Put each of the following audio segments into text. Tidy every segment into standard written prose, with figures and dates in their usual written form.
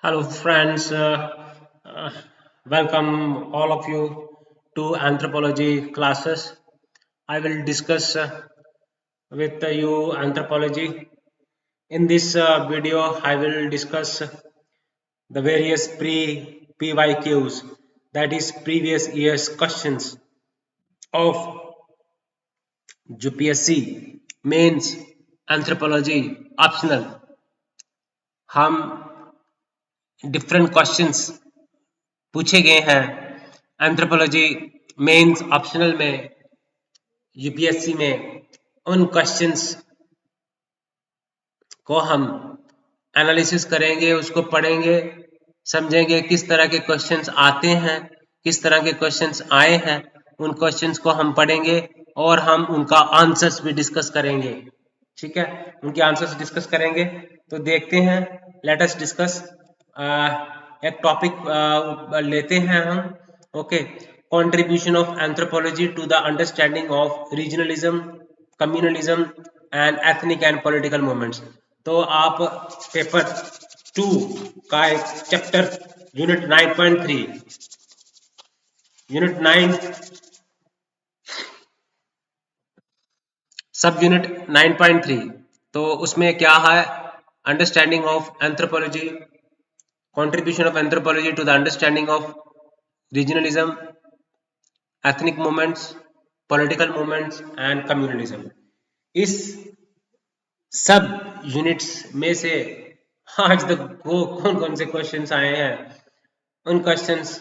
Hello, friends. Uh, Welcome all of you to anthropology classes. I will discuss with you anthropology. In this video, I will discuss the various pre-PYQs, that is previous year's questions of UPSC mains anthropology optional. हम different questions पूछे गए हैं anthropology mains optional में UPSC में. उन questions को हम analysis करेंगे, उसको पढ़ेंगे, समझेंगे किस तरह के क्वेश्चंस आते हैं, किस तरह के क्वेश्चंस आए हैं. उन क्वेश्चंस को हम पढ़ेंगे और हम उनका आंसर्स भी डिस्कस करेंगे. ठीक है, उनके आंसर्स डिस्कस करेंगे. तो देखते हैं, लेट अस डिस्कस. एक टॉपिक लेते हैं हम. Okay, contribution of anthropology to the understanding of regionalism, communalism and ethnic and political movements. तो आप पेपर 2 का एक चैप्टर यूनिट 9.3 यूनिट 9 सब यूनिट 9.3, तो उसमें क्या है, understanding of anthropology, contribution of anthropology to the understanding of regionalism, ethnic movements, political movements and communalism. इस सब यूनिट्स में से आज तक वो कौन कौन से क्वेश्चंस आए हैं, उन क्वेश्चंस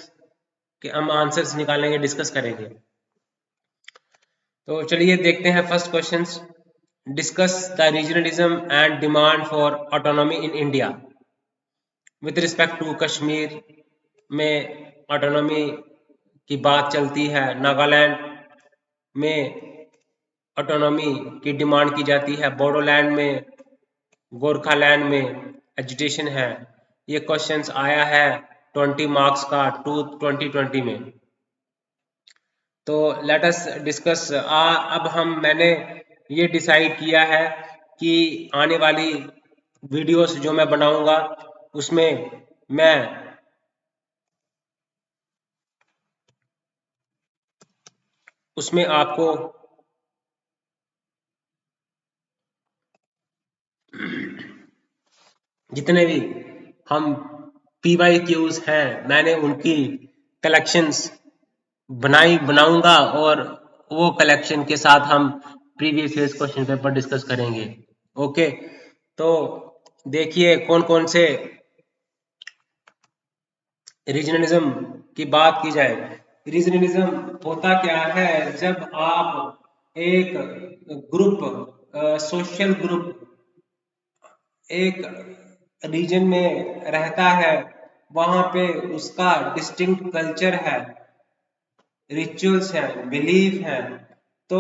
के हम आंसर्स निकालेंगे, डिस्कस करेंगे. तो चलिए देखते हैं first questions. Discuss the regionalism and demand for autonomy in India. With respect to Kashmir में ऑटोनॉमी की बात चलती है, नागालैंड में ऑटोनॉमी की डिमांड की जाती है, बोडोलैंड में, गोरखालैंड में एजिटेशन है. ये क्वेश्चंस आया है 20 मार्क्स का 2020 में. तो लेट अस डिस्कस. अब मैंने ये डिसाइड किया है कि आने वाली वीडियोस जो मैं बनाऊंगा उसमें मैं आपको जितने भी हम PYQs हैं, मैंने उनकी कलेक्शंस बनाऊंगा और वो कलेक्शन के साथ हम previous years question paper discuss करेंगे. ओके, तो देखिए कौन कौन से रीजनलिज्म की बात की जाए. रीजनलिज्म होता क्या है, जब आप एक ग्रुप, सोशल ग्रुप एक रीजन में रहता है, वहां पे उसका डिस्टिंक्ट कल्चर है, रिचुअल्स हैं, बिलीफ हैं. तो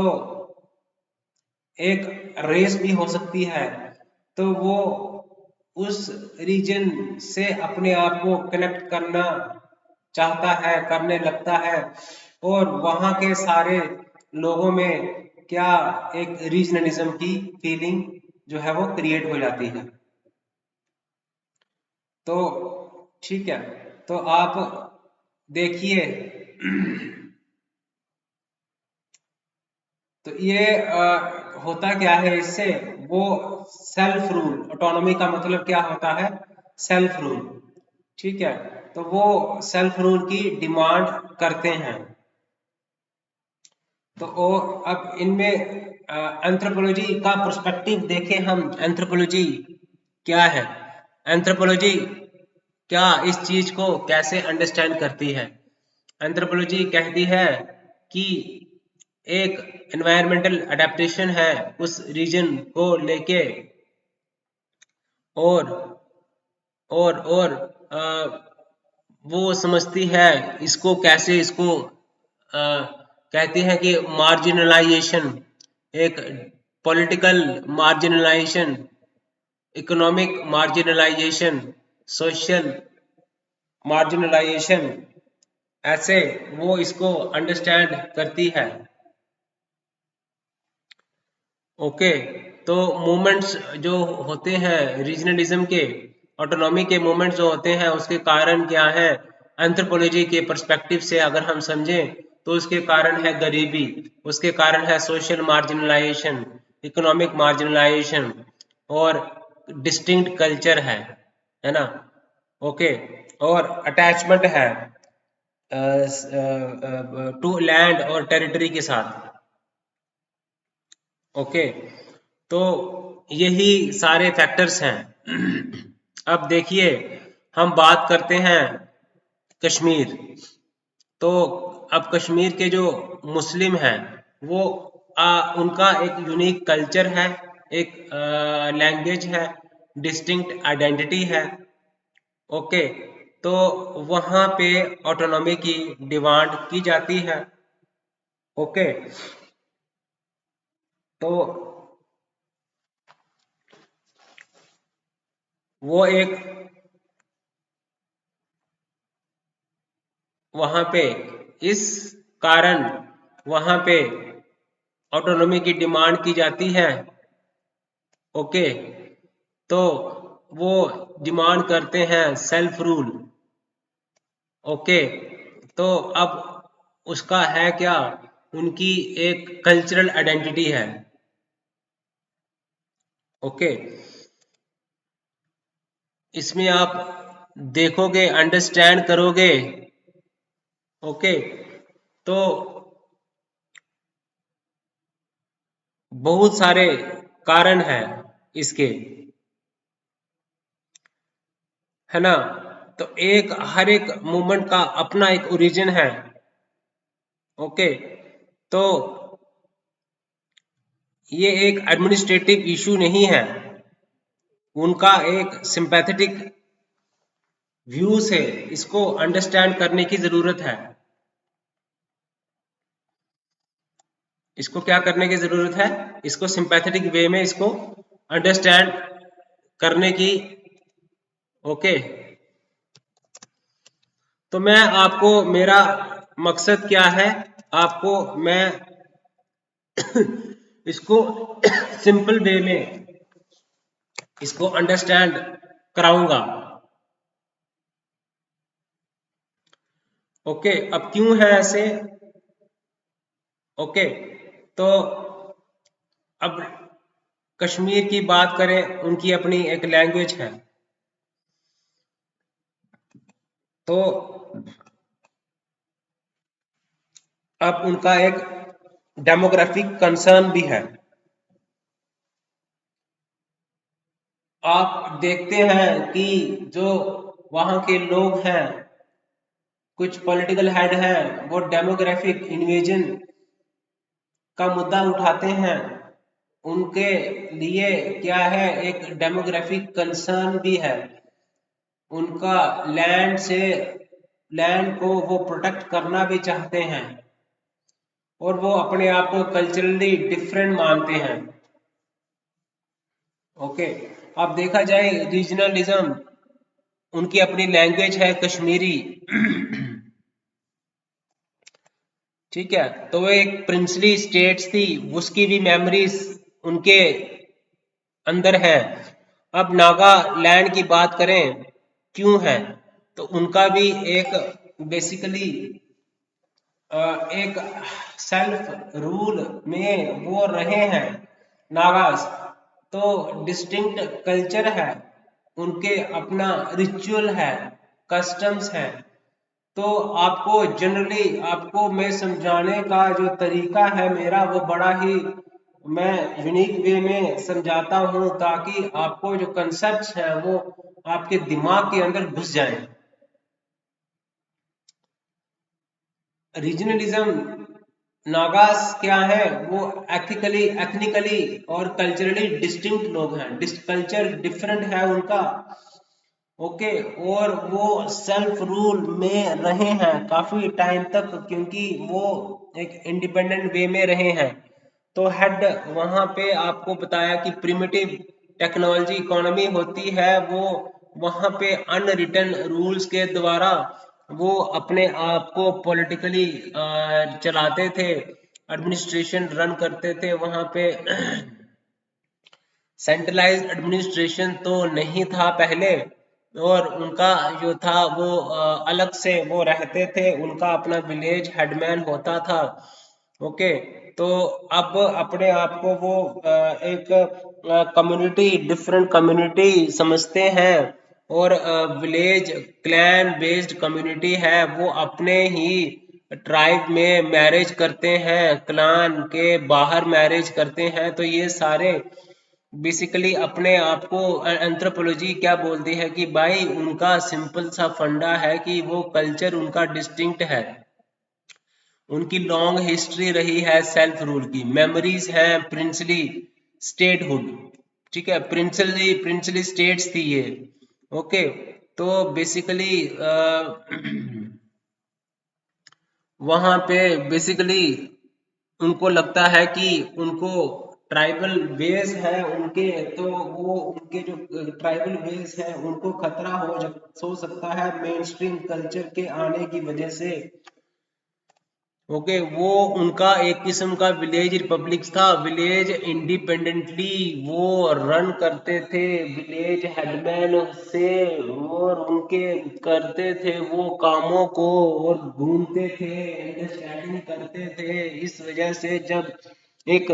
एक रेस भी हो सकती है, तो वो उस रीजन से अपने आप को कनेक्ट करना चाहता है, करने लगता है, और वहां के सारे लोगों में क्या एक रीजनलिज्म की फीलिंग जो है वो क्रिएट हो जाती है. तो ठीक है, तो आप देखिए. तो ये होता क्या है इससे, वो सेल्फ रूल, ऑटोनॉमी का मतलब क्या होता है, सेल्फ रूल. ठीक है, तो वो सेल्फ रूल की डिमांड करते हैं. तो अब इनमें एंथ्रोपोलॉजी का पर्सपेक्टिव देखें हम. एंथ्रोपोलॉजी क्या है, एंथ्रोपोलॉजी क्या इस चीज को कैसे अंडरस्टैंड करती है. एंथ्रोपोलॉजी कहती है कि एक एनवायरमेंटल अडेप्टेशन है उस रीजन को लेके, और आ, वो समझती है इसको कैसे, इसको कहते हैं कि मार्जिनलाइजेशन, एक political marginalisation, economic marginalisation, social marginalisation, ऐसे वो इसको अंडरस्टैंड करती है. ओके, तो मूवमेंट्स जो होते हैं रीजनलिज्म के, ऑटोनॉमी के मूवमेंट जो होते हैं उसके कारण क्या है, एंथ्रोपोलॉजी के पर्सपेक्टिव से अगर हम समझें तो उसके कारण है गरीबी, उसके कारण है सोशल मार्जिनलाइजेशन, इकोनॉमिक मार्जिनलाइजेशन और डिस्टिंक्ट कल्चर है ना। ओके, और अटैचमेंट है टू लैंड और टेरिटरी के साथ। ओके, तो यही सारे फैक्टर्स हैं। अब देखिए, हम बात करते हैं कश्मीर। तो अब कश्मीर के जो मुस्लिम हैं वो उनका एक यूनिक कल्चर है, एक लैंग्वेज है, डिस्टिंक्ट आइडेंटिटी है। ओके, तो वहाँ पे ऑटोनॉमी की डिमांड की जाती है। ओके, तो वो एक वहाँ पे इस कारण वहाँ पे ऑटोनॉमी की डिमांड की जाती है। ओके, तो वो डिमांड करते हैं सेल्फ रूल। ओके, तो अब उसका है क्या, उनकी एक कल्चरल आइडेंटिटी है। ओके, इसमें आप देखोगे, अंडरस्टैंड करोगे। ओके, तो बहुत सारे कारण हैं इसके, है ना। तो एक हर एक मूवमेंट का अपना एक ओरिजिन है। ओके, तो ये एक एडमिनिस्ट्रेटिव इशू नहीं है, उनका एक सिंपैथेटिक व्यू से इसको अंडरस्टैंड करने की जरूरत है। इसको क्या करने की जरूरत है, इसको सिंपैथेटिक वे में इसको अंडरस्टैंड करने की। ओके, तो मैं आपको, मेरा मकसद क्या है, आपको मैं इसको सिंपल वे में इसको अंडरस्टैंड कराऊंगा। ओके, अब क्यों है ऐसे। ओके, तो अब कश्मीर की बात करें, उनकी अपनी एक लैंग्वेज है। तो अब उनका एक डेमोग्राफिक कंसर्न भी है। आप देखते हैं कि जो वहाँ के लोग हैं, कुछ पॉलिटिकल हेड हैं, वो डेमोग्राफिक इन्वेजन का मुद्दा उठाते हैं। उनके लिए क्या है, एक डेमोग्राफिक कंसर्न भी है। उनका लैंड को वो प्रोटेक्ट करना भी चाहते हैं और वो अपने आप को कल्चरली डिफरेंट मानते हैं। ओके, अब देखा जाए रीजनलिज्म, उनकी अपनी लैंग्वेज है कश्मीरी। ठीक है, तो वो एक प्रिंसली स्टेट्स थी, उसकी भी मेमोरीज उनके अंदर है। अब नागालैंड की बात करें, क्यों है, तो उनका भी एक बेसिकली एक सेल्फ रूल में वो रहे हैं नागास। तो डिस्टिंक्ट कल्चर है, उनके अपना रिचुअल है, कस्टम्स है। तो आपको जनरली, आपको मैं समझाने का जो तरीका है मेरा, वो बड़ा ही मैं यूनिक वे में समझाता हूँ, ताकि आपको जो कंसेप्ट है वो आपके दिमाग के अंदर घुस जाए। रीजनलिज्म, नागास क्या है, वो एथनिकली और कल्चरली डिस्टिंक्ट लोग हैं, कल्चर डिफरेंट है उनका। ओके, और वो सेल्फ रूल में रहे हैं काफी टाइम तक, क्योंकि वो एक इंडिपेंडेंट वे में रहे हैं। तो हेड वहां पे आपको बताया कि प्रिमिटिव टेक्नोलॉजी इकोनॉमी होती है, वो वहां पे अनरिटन रूल्स के द्वारा वो अपने आप को पॉलिटिकली चलाते थे, एडमिनिस्ट्रेशन रन करते थे वहां पे। सेंट्रलाइज्ड एडमिनिस्ट्रेशन तो नहीं था पहले, और उनका जो था वो अलग से वो रहते थे, उनका अपना विलेज हेडमैन होता था। ओके, तो अब अपने आप को वो एक कम्युनिटी, डिफरेंट कम्युनिटी समझते हैं, और विलेज क्लैन बेस्ड कम्युनिटी है, वो अपने ही ट्राइब में मैरिज करते हैं, क्लान के बाहर मैरिज करते हैं। तो ये सारे बेसिकली अपने आप को एंथ्रोपोलॉजी क्या बोलती है कि भाई उनका सिंपल सा फंडा है कि वो कल्चर उनका डिस्टिंक्ट है, उनकी लॉन्ग हिस्ट्री रही है सेल्फ रूल की, मेमोरीज है प्रिंसली स्टेटहुड। ठीक है, प्रिंसली प्रिंसली स्टेट्स थी ये। ओके, तो बेसिकली वहां पे बेसिकली उनको लगता है कि उनको ट्राइबल बेस है उनके, तो वो उनके जो ट्राइबल बेस है उनको खतरा हो सकता है मेन स्ट्रीम कल्चर के आने की वजह से। ओके, वो उनका एक किस्म का विलेज रिपब्लिक था, विलेज इंडिपेंडेंटली वो रन करते थे विलेज हेडमैन से, और उनके करते थे वो कामों को, और घूमते थे, अंडरस्टैंडिंग करते थे। इस वजह से जब एक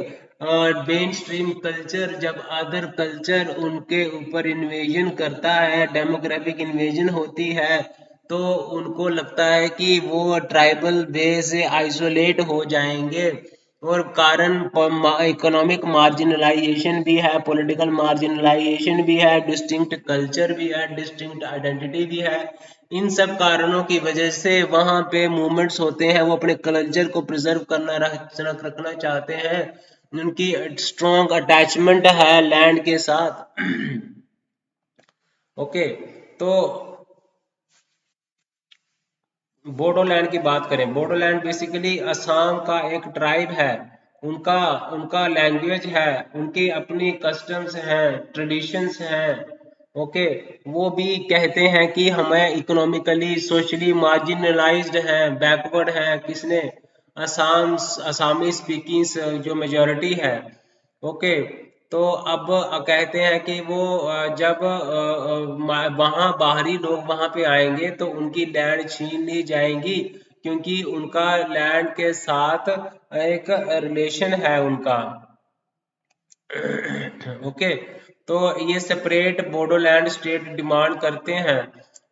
मेन स्ट्रीम कल्चर, जब अदर कल्चर उनके ऊपर इन्वेजन करता है, डेमोग्राफिक इन्वेजन होती है, तो उनको लगता है कि वो ट्राइबल वे से आइसोलेट हो जाएंगे, और कारण इकोनॉमिक मार्जिनलाइजेशन भी है, पॉलिटिकल मार्जिनलाइजेशन भी है, डिस्टिंक्ट कल्चर भी है, डिस्टिंक्ट आइडेंटिटी भी है। इन सब कारणों की वजह से वहां पे मूवमेंट्स होते हैं, वो अपने कल्चर को प्रिजर्व रखना चाहते हैं, उनकी स्ट्रॉन्ग अटैचमेंट है लैंड के साथ। ओके, तो बोडोलैंड की बात करें, बोडोलैंड बेसिकली असम का एक ट्राइब है, उनका उनका लैंग्वेज है, उनकी अपनी कस्टम्स हैं, ट्रेडिशंस हैं। ओके, वो भी कहते हैं कि हमें इकोनॉमिकली सोशली मार्जिनलाइज्ड हैं, बैकवर्ड हैं, किसने, असम, असामी स्पीकिंग जो मेजोरिटी है। ओके, तो अब कहते हैं कि वो जब वहाँ बाहरी लोग वहाँ पे आएंगे तो उनकी लैंड छीन ली जाएंगी, क्योंकि उनका लैंड के साथ एक रिलेशन है उनका। ओके, तो ये सेपरेट बोडोलैंड स्टेट डिमांड करते हैं।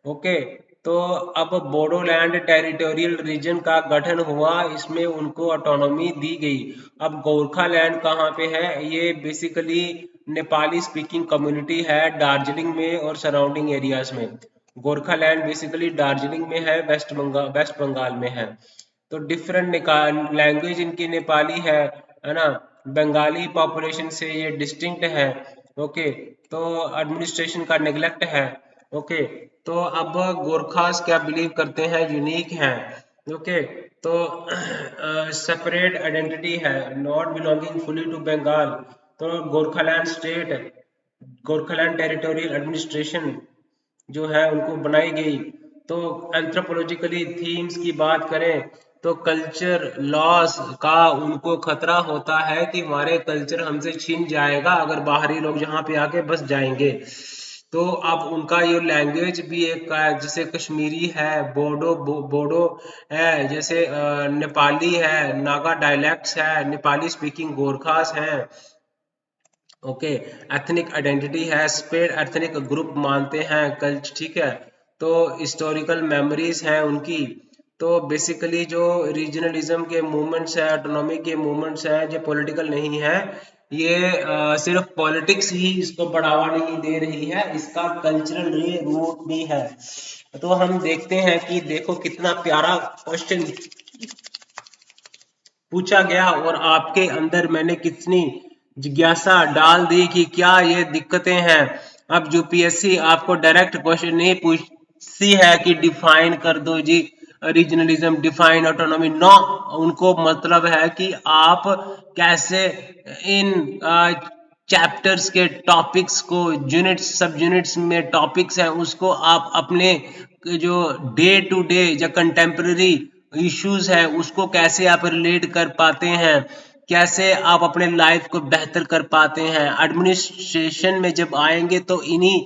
ओके, तो अब बोडोलैंड टेरिटोरियल रीजन का गठन हुआ, इसमें उनको ऑटोनॉमी दी गई। अब गोरखालैंड कहाँ पे है, ये बेसिकली नेपाली स्पीकिंग कम्युनिटी है दार्जिलिंग में और सराउंडिंग एरियाज में। गोरखालैंड बेसिकली दार्जिलिंग में है, वेस्ट बंगाल में है। तो डिफरेंट लैंग्वेज इनकी नेपाली है ना, बंगाली पॉपुलेशन से ये डिस्टिंक्ट है। ओके, तो एडमिनिस्ट्रेशन का नेग्लेक्ट है। ओके, तो अब गोरखास क्या बिलीव करते हैं, यूनिक हैं। ओके, तो सेपरेट आइडेंटिटी है, not belonging fully to Bengal. तो Gorkhaland state, Gorkhaland territorial administration जो है उनको बनाई गई। तो एंथ्रोपोलॉजिकली थीम्स की बात करें तो कल्चर लॉस का उनको खतरा होता है कि हमारे कल्चर हमसे छिन जाएगा अगर बाहरी लोग यहाँ पे आके बस जाएंगे। तो अब उनका ये लैंग्वेज भी एक जैसे कश्मीरी है, बोडो है, जैसे नेपाली है, नागा डायलैक्ट्स है, नेपाली स्पीकिंग गोरखास हैं। ओके, एथनिक आइडेंटिटी है, स्पेड एथनिक ग्रुप मानते हैं कल्च, ठीक है। तो हिस्टोरिकल मेमोरीज हैं उनकी। तो बेसिकली जो रीजनलिज्म के मूवमेंट्स है, ऑटोनॉमी के मूवमेंट्स हैं, जो पॉलिटिकल नहीं है, ये सिर्फ पॉलिटिक्स ही इसको बढ़ावा नहीं दे रही है, इसका कल्चरल रूट भी है। तो हम देखते हैं कि देखो कितना प्यारा क्वेश्चन पूछा गया, और आपके अंदर मैंने कितनी जिज्ञासा डाल दी कि क्या ये दिक्कतें हैं। अब यूपीएससी आपको डायरेक्ट क्वेश्चन नहीं पूछती है कि डिफाइन कर दो जी रीजनलिज्म, डिफाइन ऑटोनॉमी, नो, उनको मतलब है कि आप कैसे इन चैप्टर्स के टॉपिक्स को, यूनिट्स सब यूनिट्स में टॉपिक्स हैं उसको आप अपने जो डे टू डे या कंटेम्प्रेरी इश्यूज है उसको कैसे आप रिलेट कर पाते हैं। कैसे आप अपने लाइफ को बेहतर कर पाते हैं। एडमिनिस्ट्रेशन में जब आएंगे तो इन्हीं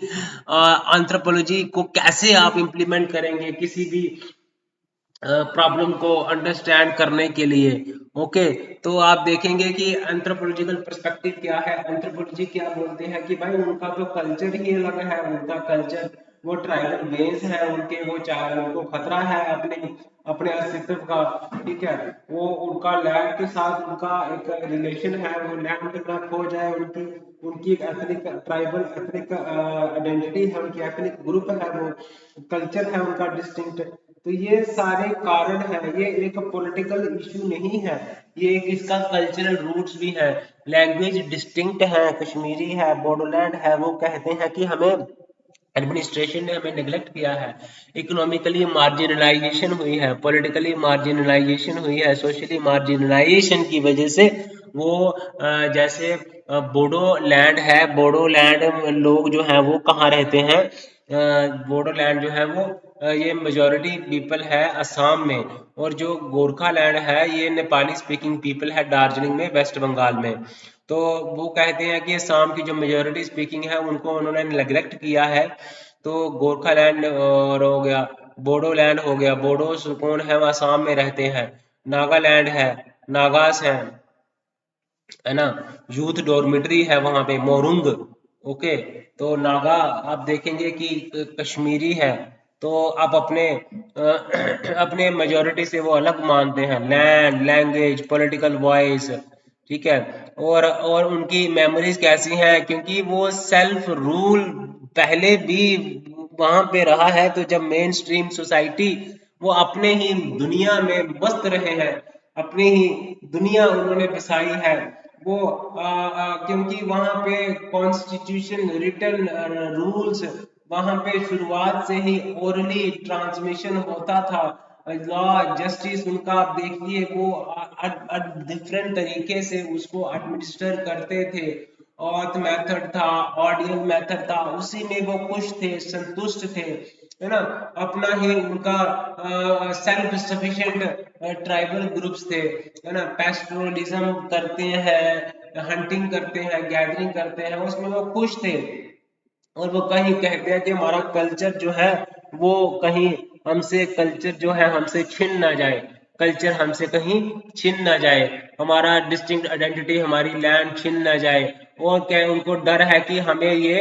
एंथ्रोपोलॉजी को कैसे आप इम्प्लीमेंट करेंगे किसी भी प्रॉब्लम को अंडरस्टैंड करने के लिए। ओके, तो आप देखेंगे कि एंथ्रोपोलॉजिकल पर्सपेक्टिव क्या है। एंथ्रोपोलॉजी क्या बोलते हैं कि भाई उनका तो कल्चर ही अलग है, उनका कल्चर, वो ट्राइबल बेस है उनके, वो चाहे उनको खतरा है अपने अपने अस्तित्व का, ठीक है। वो उनका लैंड के साथ उनका एक रिलेशन है, वो लैंड ना खो जाए, उनकी उनकी एक एथनिक ट्राइबल एथनिक आइडेंटिटी है, उनकी एथनिक ग्रुप है, वो कल्चर है उनका डिस्टिंक्ट। तो ये सारे कारण है, ये एक पॉलिटिकल इशू नहीं है, ये एक इसका कल्चरल रूट्स भी है। लैंग्वेज डिस्टिंक्ट है, कश्मीरी है, बोडोलैंड है, वो कहते हैं कि हमें एडमिनिस्ट्रेशन ने हमें नेग्लेक्ट किया है, इकोनॉमिकली मार्जिनलाइजेशन हुई है, पॉलिटिकली मार्जिनलाइजेशन हुई है, सोशली मार्जिनलाइजेशन की वजह से वो जैसे बोडो लैंड है, बोडो लैंड लोग जो हैं वो कहाँ रहते हैं, बोडो लैंड जो है वो ये मेजोरिटी पीपल है असम में, और जो गोरखा लैंड है ये नेपाली स्पीकिंग पीपल है दार्जिलिंग में, वेस्ट बंगाल में। तो वो कहते हैं कि असम की जो मेजोरिटी स्पीकिंग है उनको उन्होंने नेग्लेक्ट किया है। तो गोरखा लैंड और हो गया, बोडो लैंड हो गया, बोडो कौन है वो असम में रहते हैं, नागालैंड है, नागास हैं, है ना, यूथ डॉर्मिटरी है वहां पे, मोरुंग। ओके, तो नागा आप देखेंगे कि कश्मीरी है, तो आप अपने अपने मेजोरिटी से वो अलग मानते हैं, लैंड, लैंग्वेज, पॉलिटिकल वॉइस, ठीक है। और उनकी मेमोरीज कैसी हैं, क्योंकि वो सेल्फ रूल पहले भी वहां पे रहा है। तो जब मेन स्ट्रीम सोसाइटी वो अपने ही दुनिया में मस्त रहे हैं, अपनी ही दुनिया उन्होंने बसाई है, वो क्योंकि वहां पे कॉन्स्टिट्यूशन रिटर्न रूल्स, वहां पे शुरुआत से ही ओरली ट्रांसमिशन होता था, लॉ जस्टिस उनका आप देखिए वो डिफरेंट तरीके से उसको एडमिनिस्टर करते थे। ऑथ मेथड था, ऑडियल मेथड था, उसी में वो खुश थे, संतुष्ट थे, है ना। अपना ही उनका सेल्फ सफिशिएंट ट्राइबल ग्रुप्स थे, है ना, पेस्टोरलिज्म करते हैं, हंटिंग करते हैं, गैदरिंग करते हैं, उसमें वो खुश थे। और वो कहीं कहते हैं कि हमारा कल्चर जो है वो कहीं हमसे, कल्चर जो है हमसे छिन ना जाए, कल्चर हमसे कहीं छिन ना जाए, हमारा डिस्टिंक्ट आइडेंटिटी, हमारी लैंड छिन ना जाए। और क्या उनको डर है कि हमें ये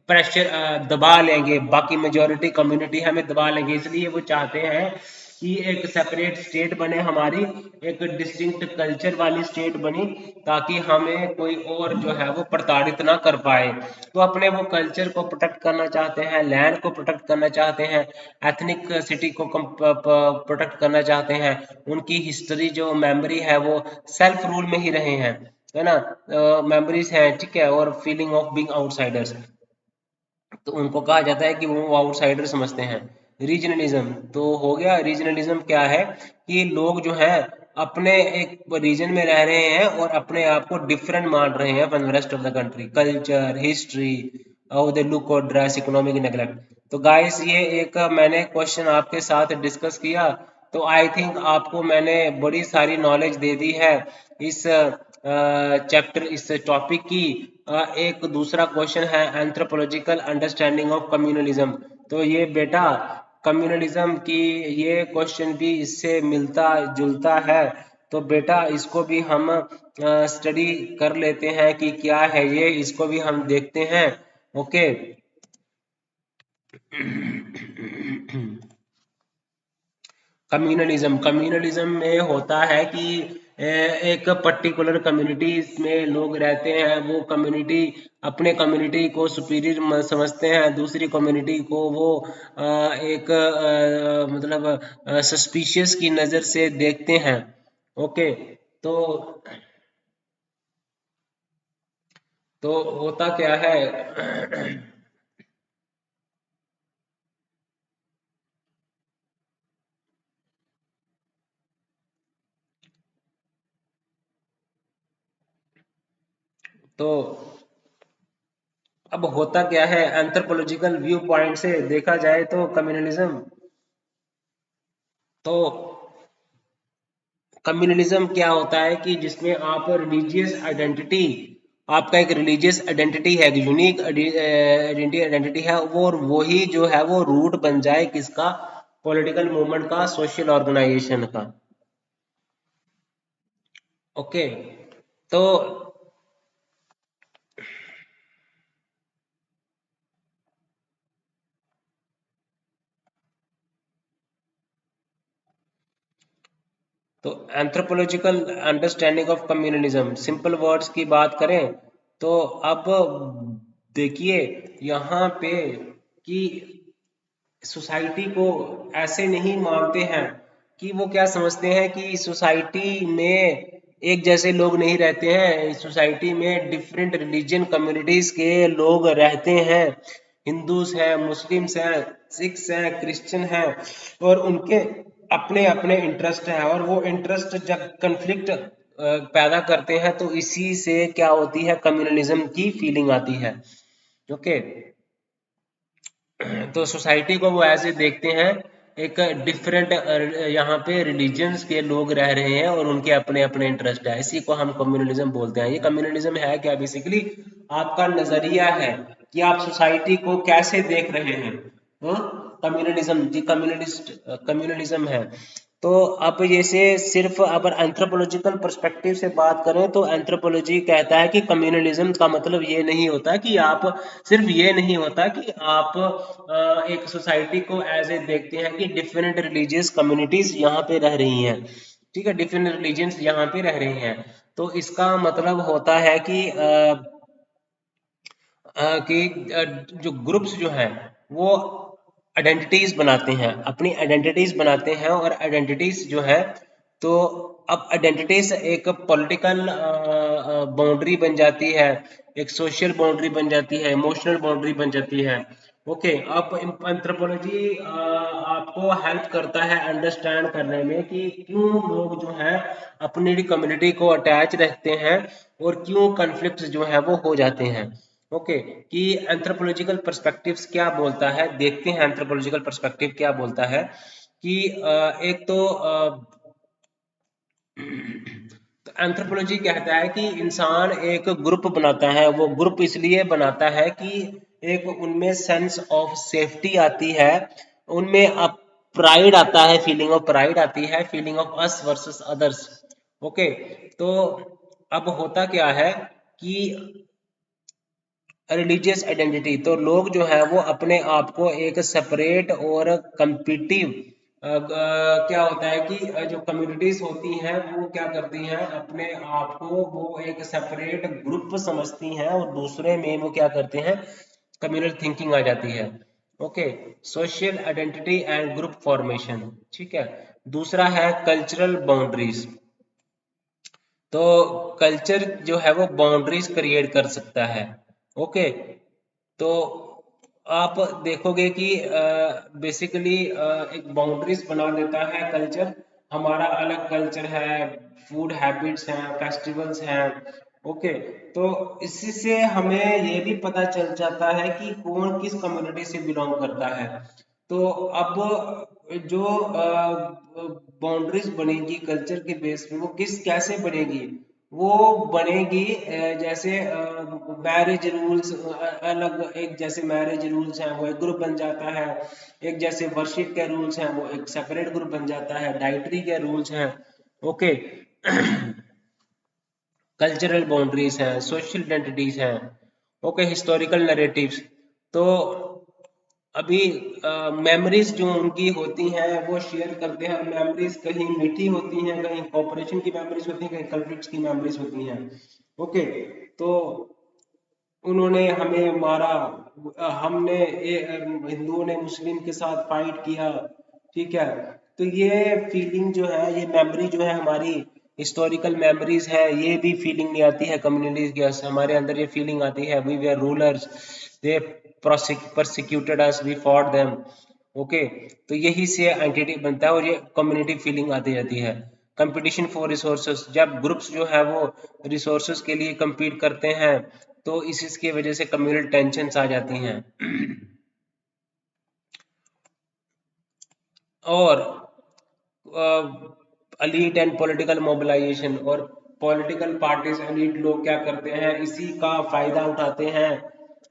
प्रेशर दबा लेंगे, बाकी मेजोरिटी कम्युनिटी हमें दबा लेंगे, इसलिए वो चाहते हैं कि एक सेपरेट स्टेट बने हमारी, एक डिस्टिंक्ट कल्चर वाली स्टेट बनी, ताकि हमें कोई और जो है वो प्रताड़ित ना कर पाए। तो अपने वो कल्चर को प्रोटेक्ट करना चाहते हैं, लैंड को प्रोटेक्ट करना चाहते हैं, एथनिक सिटी को प्रोटेक्ट करना चाहते हैं, उनकी हिस्ट्री जो मेमोरी है वो सेल्फ रूल में ही रहे हैं, है ना, मेमोरीज हैं, ठीक है, और फीलिंग ऑफ बीइंग आउटसाइडर्स, तो उनको कहा जाता है कि वो आउटसाइडर समझते हैं। रीजनलिज्म तो हो गया, रीजनलिज्म क्या है कि लोग जो हैं अपने एक रीजन में रह रहे हैं और अपने आप को डिफरेंट मान रहे हैं from the rest of the country, culture, history, how they look और ड्रेस, इकोनॉमिक नेगलेक्ट। तो गाइस ये एक मैंने क्वेश्चन आपके साथ डिस्कस किया, तो आई थिंक आपको मैंने बड़ी सारी नॉलेज दे दी है इस चैप्टर, इस टॉपिक की। एक दूसरा क्वेश्चन है एंथ्रोपोलॉजिकल अंडरस्टैंडिंग ऑफ कम्युनलिज्म। तो ये बेटा कम्युनलिज्म की ये क्वेश्चन भी इससे मिलता जुलता है, तो बेटा इसको भी हम स्टडी कर लेते हैं कि क्या है ये, इसको भी हम देखते हैं। ओके। कम्युनलिज्म, कम्युनलिज्म में होता है कि एक पर्टिकुलर कम्युनिटी में लोग रहते हैं, वो कम्युनिटी अपने कम्युनिटी को सुपीरियर समझते हैं, दूसरी कम्युनिटी को वो एक मतलब सस्पिशियस की नज़र से देखते हैं। ओके, तो होता क्या है। तो अब होता क्या है, एंथ्रोपोलॉजिकल व्यू पॉइंट से देखा जाए तो कम्युनलिज्म, तो कम्युनलिज्म क्या होता है कि जिसमें आप रिलीजियस आइडेंटिटी, आपका एक रिलीजियस आइडेंटिटी है, यूनिक आइडेंटिटी है, वो और वही जो है वो रूट बन जाए किसका, पॉलिटिकल मूवमेंट का, सोशल ऑर्गेनाइजेशन का। ओके। तो तो anthropological understanding of communalism, simple words की बात करें तो अब देखिए यहाँ पे कि सोसाइटी को ऐसे नहीं मानते हैं, कि वो क्या समझते हैं कि सोसाइटी में एक जैसे लोग नहीं रहते हैं, सोसाइटी में डिफरेंट रिलीजन कम्युनिटीज के लोग रहते हैं, हिंदूज हैं, मुस्लिम्स हैं, सिख्स हैं, क्रिश्चियन हैं, और उनके अपने अपने इंटरेस्ट हैं, और वो इंटरेस्ट जब कंफ्लिक्ट पैदा करते हैं तो इसी से क्या होती है, कम्युनलिज्म की फीलिंग आती है। ओके। तो सोसाइटी को वो ऐसे देखते हैं, एक डिफरेंट यहाँ पे रिलीजन्स के लोग रह रहे हैं और उनके अपने अपने इंटरेस्ट है, इसी को हम कम्युनलिज्म बोलते हैं। ये कम्युनलिज्म है क्या, बेसिकली आपका नजरिया है कि आप सोसाइटी को कैसे देख रहे हैं। कम्युनलिज्म जी, कम्युनलिज्म है। तो अब जैसे सिर्फ अगर एंथ्रोपोलॉजिकल पर्सपेक्टिव से बात करें तो एंथ्रोपोलॉजी कहता है कि कम्युनलिज्म का मतलब ये नहीं होता कि आप, सिर्फ ये नहीं होता कि आप एक सोसाइटी को एज ए देखते हैं कि डिफरेंट रिलीजियस कम्युनिटीज यहाँ पे रह रही हैं, ठीक है, डिफरेंट रिलीजन्स यहाँ पे रह रही हैं। तो इसका मतलब होता है जो ग्रुप्स जो हैं वो आइडेंटिटीज बनाते हैं, अपनी आइडेंटिटीज बनाते हैं, और आइडेंटिटीज जो है, तो अब आइडेंटिटीज एक पॉलिटिकल बाउंड्री बन जाती है, एक सोशल बाउंड्री बन जाती है, इमोशनल बाउंड्री बन जाती है। ओके। अब एंथ्रोपोलॉजी आपको हेल्प करता है अंडरस्टैंड करने में कि क्यों लोग जो है अपनी कम्युनिटी को अटैच रखते हैं, और क्यों कन्फ्लिक्ट जो है वो हो जाते हैं। ओके। कि एंथ्रोपोलॉजिकल पर्सपेक्टिव्स क्या बोलता है, देखते हैं एंथ्रोपोलॉजिकल पर्सपेक्टिव क्या बोलता है। कि एक तो एंथ्रोपोलॉजी कहता है कि इंसान एक ग्रुप बनाता है, वो ग्रुप इसलिए बनाता है कि एक उनमें सेंस ऑफ सेफ्टी आती है, उनमें अब प्राइड आता है, फीलिंग ऑफ प्राइड आती है, feeling of us versus others. Okay. तो अब होता क्या है कि रिलीजियस आइडेंटिटी, तो लोग जो है वो अपने आप को एक सेपरेट और कंपिटिव, क्या होता है कि जो कम्युनिटीज होती हैं वो क्या करती हैं, अपने आप को वो एक सेपरेट ग्रुप समझती हैं, और दूसरे में वो क्या करते हैं, कम्युनल थिंकिंग आ जाती है। Okay. Social identity and group formation, ठीक है। दूसरा है कल्चरल बाउंड्रीज। तो कल्चर जो है वो बाउंड्रीज क्रिएट कर सकता है। ओके। तो आप देखोगे कि बेसिकली एक बाउंड्रीज बना देता है कल्चर, हमारा अलग कल्चर है, फूड हैबिट्स हैं, फेस्टिवल्स हैं। ओके। तो इसी से हमें ये भी पता चल जाता है कि कौन किस कम्युनिटी से बिलोंग करता है। तो अब जो बाउंड्रीज बनेगी कल्चर के बेस पे, वो किस कैसे बनेगी, वो बनेगी जैसे मैरिज रूल्स अलग, एक जैसे मैरिज रूल्स हैं वो एक ग्रुप बन जाता है, एक जैसे वर्शिप के रूल्स हैं वो एक सेपरेट ग्रुप बन जाता है, डाइटरी के रूल्स हैं। ओके। कल्चरल बाउंड्रीज हैं, सोशल आइडेंटिटीज हैं। ओके। Historical narratives. तो अभी मेमोरीज जो उनकी होती हैं वो शेयर करते हैं, मेमोरीज कहीं मीठी होती हैं, कहीं कॉपरेशन की मेमोरीज होती हैं, कहीं कन्फ्लिक्ट्स की मेमोरीज होती हैं। ओके। तो उन्होंने हमें मारा, हमने हिंदुओं ने मुस्लिम के साथ फाइट किया, ठीक है। तो ये फीलिंग जो है, ये मेमोरी जो है हमारी, हिस्टोरिकल मेमोरीज है, ये भी फीलिंग नहीं आती है कम्युनिटीज के, हमारे अंदर ये फीलिंग आती है, we were rulers, they persecuted us, we fought them. Okay. तो यही से आइडेंटिटी बनता है, और ये कम्युनिटी फीलिंग आती जाती है। कंपटीशन फॉर रिसोर्सेस, जब ग्रुप्स जो है वो रिसोर्सेस के लिए compete करते हैं, तो इसकी वजह से कम्युनल टेंशन आ जाती हैं। और एलीट एंड पॉलिटिकल मोबिलाइजेशन, और पॉलिटिकल पार्टीज एलीट लोग क्या करते हैं, इसी का फायदा उठाते हैं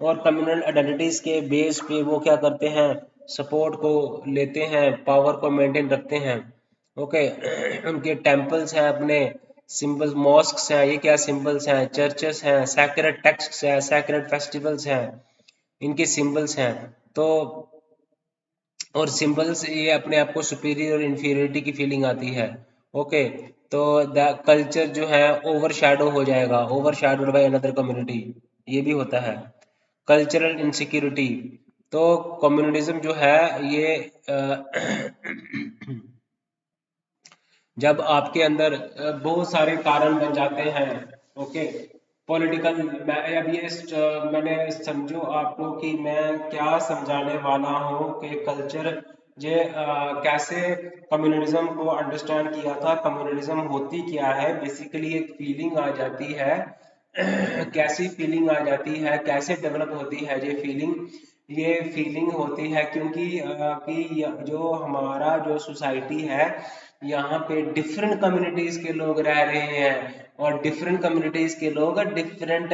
और कम्युनल आइडेंटिटीज के बेस पे वो क्या करते हैं, सपोर्ट को लेते हैं, पावर को मेंटेन रखते हैं। ओके उनके टेम्पल्स हैं, अपने सिंबल्स, मॉस्क्स हैं, ये क्या सिंबल्स हैं, चर्चेस हैं, सैक्रेड टेक्स्ट्स हैं, सैक्रेड फेस्टिवल्स हैं, इनके सिंबल्स हैं। तो और सिंबल्स ये अपने आप को सुपीरियर और इंफीरियरिटी की फीलिंग आती है। ओके तो द कल्चर जो है ओवर शैडो हो जाएगा, over shadowed by another community, ये भी होता है। कल्चरल इनसिक्योरिटी, तो कम्युनलिज्म जो है ये जब आपके अंदर बहुत सारे कारण बन जाते हैं। ओके पॉलिटिकल, मैं अब ये मैंने समझो आपको कि मैं क्या समझाने वाला हूँ कि कल्चर जे कैसे कम्युनलिज्म को अंडरस्टैंड किया था, कम्युनलिज्म होती क्या है, बेसिकली एक फीलिंग आ जाती है कैसी फीलिंग आ जाती है, कैसे डेवलप होती है ये फीलिंग होती है क्योंकि कि जो हमारा जो सोसाइटी है, यहाँ पे डिफरेंट कम्युनिटीज के लोग रह रहे हैं, और डिफरेंट कम्युनिटीज के लोग डिफरेंट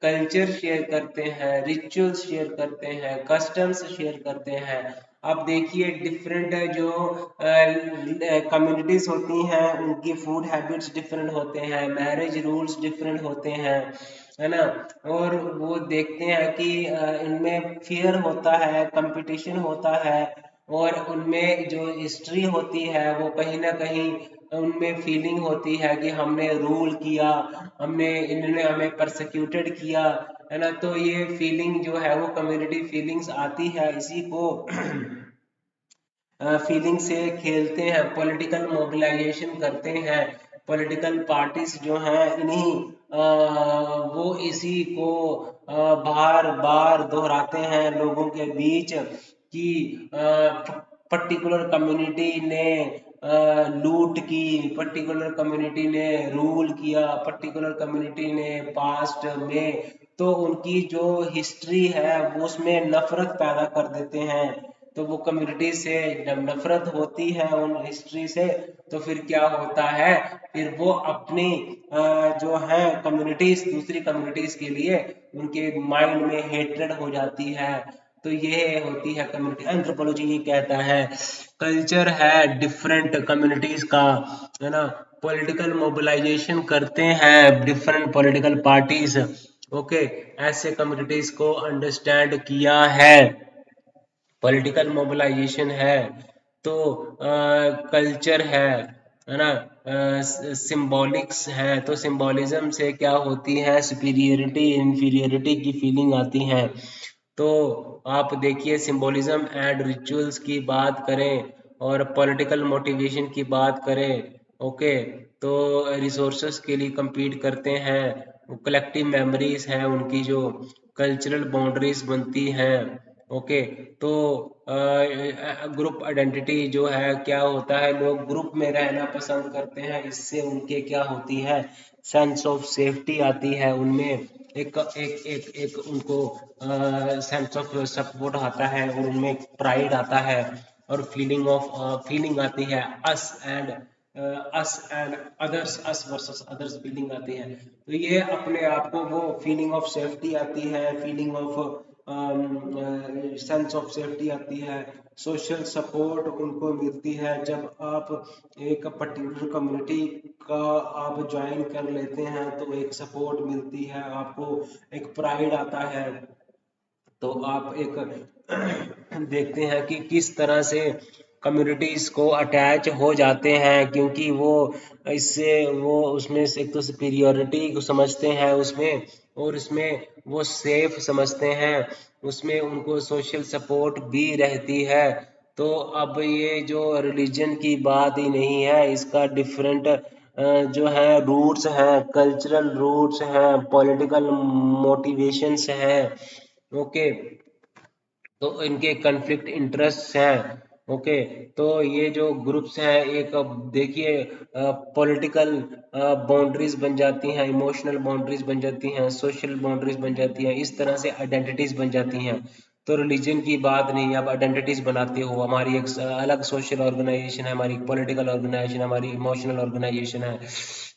कल्चर शेयर करते हैं, रिचुअल्स शेयर करते हैं, कस्टम्स शेयर करते हैं। अब देखिए डिफरेंट जो कम्युनिटीज होती हैं उनकी फूड हैबिट्स डिफरेंट होते हैं, मैरिज रूल्स डिफरेंट होते हैं, है ना। और वो देखते हैं कि इनमें फियर होता है, कंपटीशन होता है, और उनमें जो हिस्ट्री होती है वो कहीं ना कहीं उनमें फीलिंग होती है कि हमने रूल किया, हमने इन्होंने हमें परसिक्यूटेड किया, है ना। तो ये फीलिंग जो है वो कम्युनिटी फीलिंग्स आती है, इसी को फीलिंग से खेलते हैं, पॉलिटिकल मोबिलाइजेशन करते हैं। पॉलिटिकल पार्टीज जो हैं इन्हीं वो इसी को बार बार दोहराते हैं लोगों के बीच कि पर्टिकुलर कम्युनिटी ने लूट की, पर्टिकुलर कम्युनिटी ने रूल किया, पर्टिकुलर कम्युनिटी ने पास्ट में, तो उनकी जो हिस्ट्री है वो उसमें नफरत पैदा कर देते हैं। तो वो कम्युनिटी से जब नफरत होती है उन हिस्ट्री से, तो फिर क्या होता है, फिर वो अपनी जो है कम्युनिटीज, दूसरी कम्युनिटीज के लिए उनके माइंड में हेट्रेड हो जाती है। तो ये होती है कम्युनिटी एंथ्रोपोलॉजी, ये कहता है कल्चर है डिफरेंट कम्युनिटीज का, है ना। पॉलिटिकल मोबिलाइजेशन करते हैं डिफरेंट पॉलिटिकल पार्टीज। ओके ऐसे कम्युनिटीज को अंडरस्टैंड किया है, पॉलिटिकल मोबिलाइजेशन है, तो कल्चर है ना, सिंबॉलिक्स है, तो सिंबॉलिज्म से क्या होती है, सुपीरियरिटी इंफीरियरिटी की फीलिंग आती है। तो आप देखिए सिंबोलिज्म एंड रिचुअल्स की बात करें और पॉलिटिकल मोटिवेशन की बात करें, ओके तो रिसोर्सेस के लिए compete करते हैं, कलेक्टिव मेमोरीज हैं उनकी, जो कल्चरल बाउंड्रीज बनती हैं। ओके तो ग्रुप आइडेंटिटी जो है, क्या होता है, लोग ग्रुप में रहना पसंद करते हैं, इससे उनके क्या होती है, सेंस ऑफ सेफ्टी आती है उनमें, एक एक एक एक उनको सेंस ऑफ सपोर्ट आता है, और उनमें प्राइड आता है, और फीलिंग आती है, us and others, us versus others feeling आती है। तो ये अपने आप को वो फीलिंग ऑफ सेफ्टी आती है, feeling of sense of safety आती है, सोशल सपोर्ट उनको मिलती है जब आप एक पर्टिकुलर कम्युनिटी का आप ज्वाइन कर लेते हैं, तो एक सपोर्ट मिलती है आपको, एक प्राइड आता है। तो आप एक देखते हैं कि किस तरह से कम्युनिटीज को अटैच हो जाते हैं, क्योंकि वो इससे वो उसमें से एक तो सुपीरियोरिटी को समझते हैं उसमें, और उसमें वो सेफ समझते हैं, उसमें उनको सोशल सपोर्ट भी रहती है। तो अब ये जो रिलीजन की बात ही नहीं है, इसका डिफरेंट जो है रूट्स हैं, कल्चरल रूट्स हैं, पॉलिटिकल मोटिवेशंस हैं। ओके तो इनके कन्फ्लिक्ट इंटरेस्ट हैं। ओके तो ये जो ग्रुप्स हैं, एक देखिए पॉलिटिकल बाउंड्रीज बन जाती हैं, इमोशनल बाउंड्रीज बन जाती हैं, सोशल बाउंड्रीज बन जाती हैं, इस तरह से आइडेंटिटीज बन जाती हैं। तो रिलीजन की बात नहीं, आप आइडेंटिटीज बनाते हो, हमारी एक अलग सोशल ऑर्गेनाइजेशन है, हमारी पॉलिटिकल ऑर्गेनाइजेशन, हमारी इमोशनल ऑर्गेनाइजेशन है,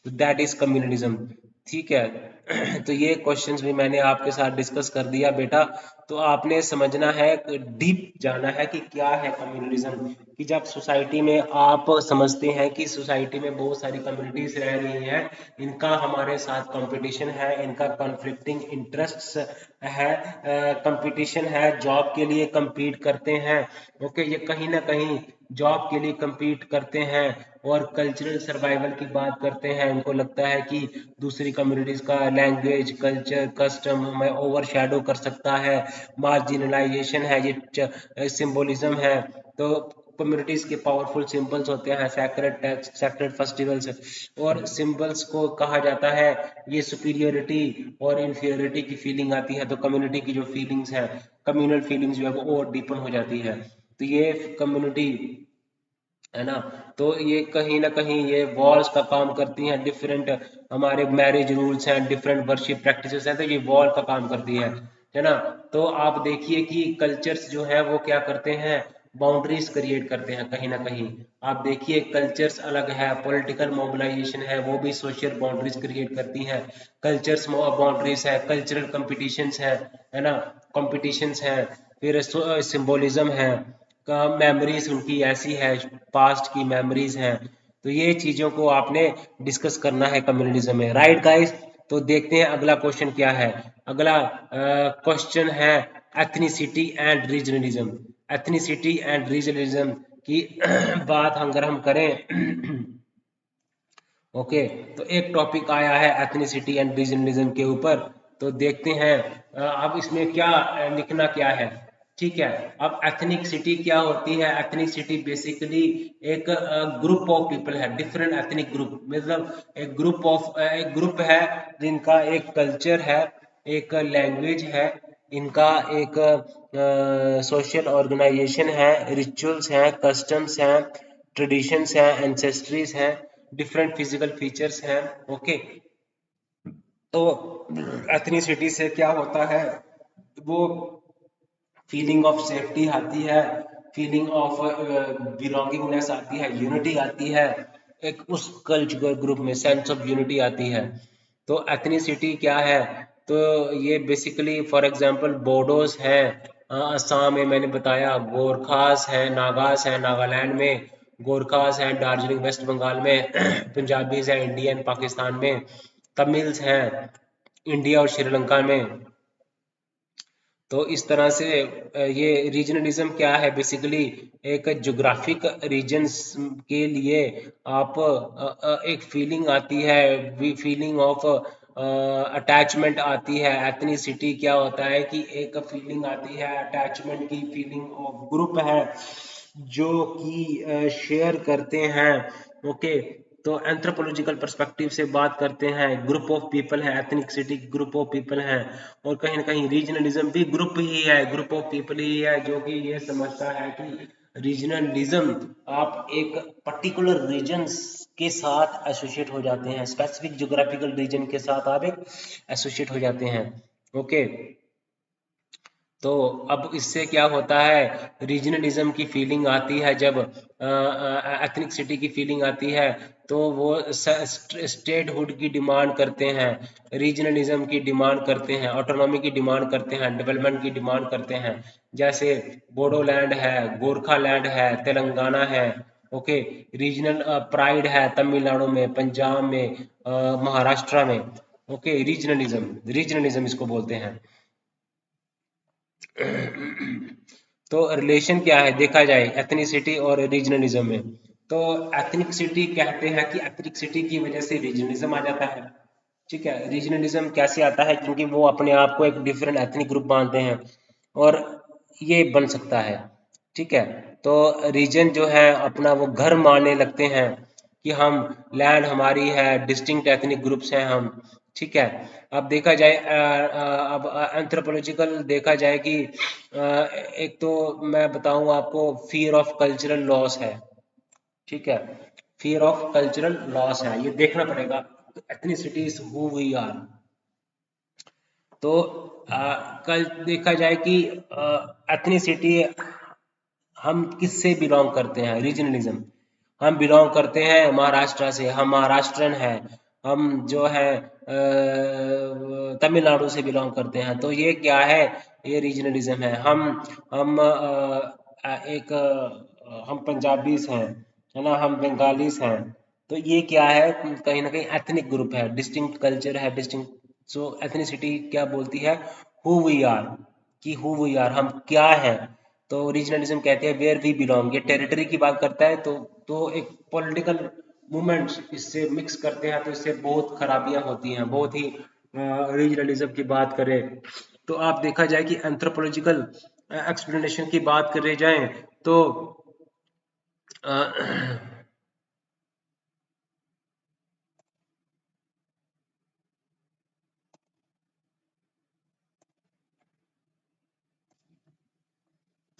तो दैट इज कम्युनलिज्म। ठीक है। तो ये क्वेश्चंस भी मैंने आपके साथ डिस्कस कर दिया बेटा। तो आपने समझना है, डीप जाना है कि क्या है कम्युनलिज्म। कि जब सोसाइटी में आप समझते हैं कि सोसाइटी में बहुत सारी कम्युनिटीज रह रही हैं, इनका हमारे साथ कंपटीशन है, इनका कॉन्फ्लिक्टिंग इंटरेस्ट्स है, कंपटीशन है, जॉब के लिए compete करते हैं। ओके, ये कहीं ना कहीं जॉब के लिए compete करते हैं और कल्चरल सर्वाइवल की बात करते हैं। उनको लगता है कि दूसरी कम्युनिटीज का लैंग्वेज, कल्चर, कस्टम में ओवर शेडो कर सकता है, मार्जिनलाइजेशन है, ये सिंबोलिज्म है। तो कम्युनिटीज के पावरफुल सिंबल्स होते हैं, सैक्रेड टेक्स्ट, सैक्रेड फेस्टिवल्स, और सिंबल्स को कहा जाता है, ये सुपीरियरिटी और इंफीरियरिटी की फीलिंग आती है। तो कम्युनिटी की जो फीलिंग्स है, कम्युनल फीलिंग्स जो है वो और डीपन हो जाती है। तो ये कम्युनिटी है ना, तो ये कहीं ना कहीं ये वॉल्स का काम करती हैं। डिफरेंट हमारे मैरिज रूल्स हैं, डिफरेंट वर्शिप प्रैक्टिसेस हैं, तो ये वॉल का काम करती है ना। तो आप देखिए कि कल्चर्स जो है वो क्या करते हैं, बाउंड्रीज क्रिएट करते हैं कहीं ना कहीं। आप देखिए कल्चर्स अलग है, पॉलिटिकल मोबिलाइजेशन है, वो भी सोशल बाउंड्रीज क्रिएट करती हैं। कल्चर्स बाउंड्रीज है, कल्चरल कंपटीशंस है ना, कॉम्पिटिशन्स है, फिर सिंबोलिज्म है, का मेमोरीज उनकी ऐसी है, पास्ट की मेमोरीज हैं। तो ये चीजों को आपने डिस्कस करना है कम्युनलिज्म में, राइट गाइस। तो देखते हैं अगला क्वेश्चन क्या है। अगला क्वेश्चन है ethnicity and regionalism. Ethnicity and regionalism की बात अगर हम करें ओके, तो एक टॉपिक आया है एथनिसिटी एंड रीजनलिज्म के ऊपर। तो देखते हैं अब इसमें क्या लिखना क्या है। ठीक है। अब एथनिसिटी क्या होती है? एथनिसिटी बेसिकली एक ग्रुप ऑफ पीपल है, डिफरेंट एथनिक ग्रुप, मतलब एक ग्रुप है जिनका एक कल्चर है, एक लैंग्वेज है, इनका एक सोशल ऑर्गेनाइजेशन है, रिचुअल्स हैं, कस्टम्स हैं, ट्रेडिशंस हैं, एंसेस्ट्रीज हैं, डिफरेंट फिजिकल फीचर्स हैं। ओके, तो एथनिसिटी से क्या होता है, वो फीलिंग ऑफ सेफ्टी आती है, फीलिंग ऑफ बिलोंगिंगनेस आती है, यूनिटी आती है, एक उस कल्चरल ग्रुप में सेंस ऑफ यूनिटी आती है। तो एथनिसिटी क्या है? तो ये बेसिकली फॉर एग्जांपल बोडोस है असम में, मैंने बताया, गोरखास है, नागास है नागालैंड में, गोरखास है दार्जिलिंग वेस्ट बंगाल में, पंजाबीज है इंडिया एंड पाकिस्तान में, तमिल्स हैं इंडिया और श्रीलंका में। तो इस तरह से ये रीजनलिज्म क्या है, बेसिकली एक जोग्राफिक रीजन्स के लिए आप एक फीलिंग आती है, फीलिंग ऑफ अटैचमेंट आती है। एथनिसिटी क्या होता है कि एक फीलिंग आती है अटैचमेंट की, फीलिंग ऑफ ग्रुप है जो कि शेयर करते हैं। ओके, तो एंथ्रोपोलॉजिकल पर्सपेक्टिव से बात करते हैं, ग्रुप ऑफ पीपल है, एथनिसिटी ग्रुप ऑफ पीपल है। और कहीं ना कहीं रीजनलिज्म भी ग्रुप ही है, ग्रुप ऑफ पीपल ही है, जो कि ये समझता है कि रीजनलिज्म आप एक पर्टिकुलर रीजन के साथ एसोसिएट हो जाते हैं, स्पेसिफिक ज्योग्राफिकल रीजन के साथ आप एक एसोसिएट हो जाते हैं। ओके, तो अब इससे क्या होता है, रीजनलिज्म की फीलिंग आती है जब एथनिसिटी की फीलिंग आती है, तो वो स्टेटहुड की डिमांड करते हैं, रीजनलिज्म की डिमांड करते हैं, ऑटोनॉमी की डिमांड करते हैं, डेवलपमेंट की डिमांड करते हैं। जैसे बोडोलैंड है, गोरखालैंड है, तेलंगाना है। ओके, रीजनल प्राइड है तमिलनाडु में, पंजाब में, महाराष्ट्र में। ओके, रीजनलिज्म इसको बोलते हैं। तो रिलेशन क्या है देखा जाए एथनिसिटी और रीजनलिज्म में। तो एथनिसिटी कहते हैं कि एथनिसिटी की वजह से रीजनलिज्म आ जाता है। ठीक है, रीजनलिज्म कैसे आता है, क्योंकि वो अपने आप को एक डिफरेंट एथनिक ग्रुप मानते हैं और ये बन सकता है। ठीक है, तो रीजन जो है अपना वो घर मानने लगते हैं कि हम लैंड हमारी है, डिस्टिंक्ट एथनिक ग्रुप्स हैं हम। ठीक है, अब देखा जाए अब एंथ्रोपोलॉजिकल देखा जाए कि एक तो मैं बताऊं आपको, फियर ऑफ कल्चरल लॉस है। ठीक है, फियर ऑफ कल्चरल लॉस है, ये देखना पड़ेगा एथनिसिटीज हु वी आर। तो कल देखा जाए कि एथनिसिटी हम किससे बिलोंग करते हैं, रीजनलिज्म हम बिलोंग करते हैं महाराष्ट्र से, हम महाराष्ट्रन है, हम जो है तमिलनाडु से बिलोंग करते हैं। तो ये क्या है, ये रीजनलिज्म है। हम एक हम पंजाबीज हैं, है ना, हम बंगालीज हैं। तो ये क्या है, कहीं ना कहीं एथनिक ग्रुप है, डिस्टिंक्ट कल्चर है, डिस्टिंक्ट। सो एथनिसिटी क्या बोलती है, हु वी आर, कि हु वी आर, हम क्या हैं। तो रीजनलिज्म कहते हैं वेयर वी बिलोंग, ये टेरिटरी की बात करता है। तो एक पॉलिटिकल मूवमेंट्स इससे मिक्स करते हैं, तो इससे बहुत खराबियां होती हैं, बहुत ही। रीजनलिज्म की बात करें तो आप देखा जाए कि एंथ्रोपोलॉजिकल एक्सप्लेनेशन की बात करे जाए तो अ,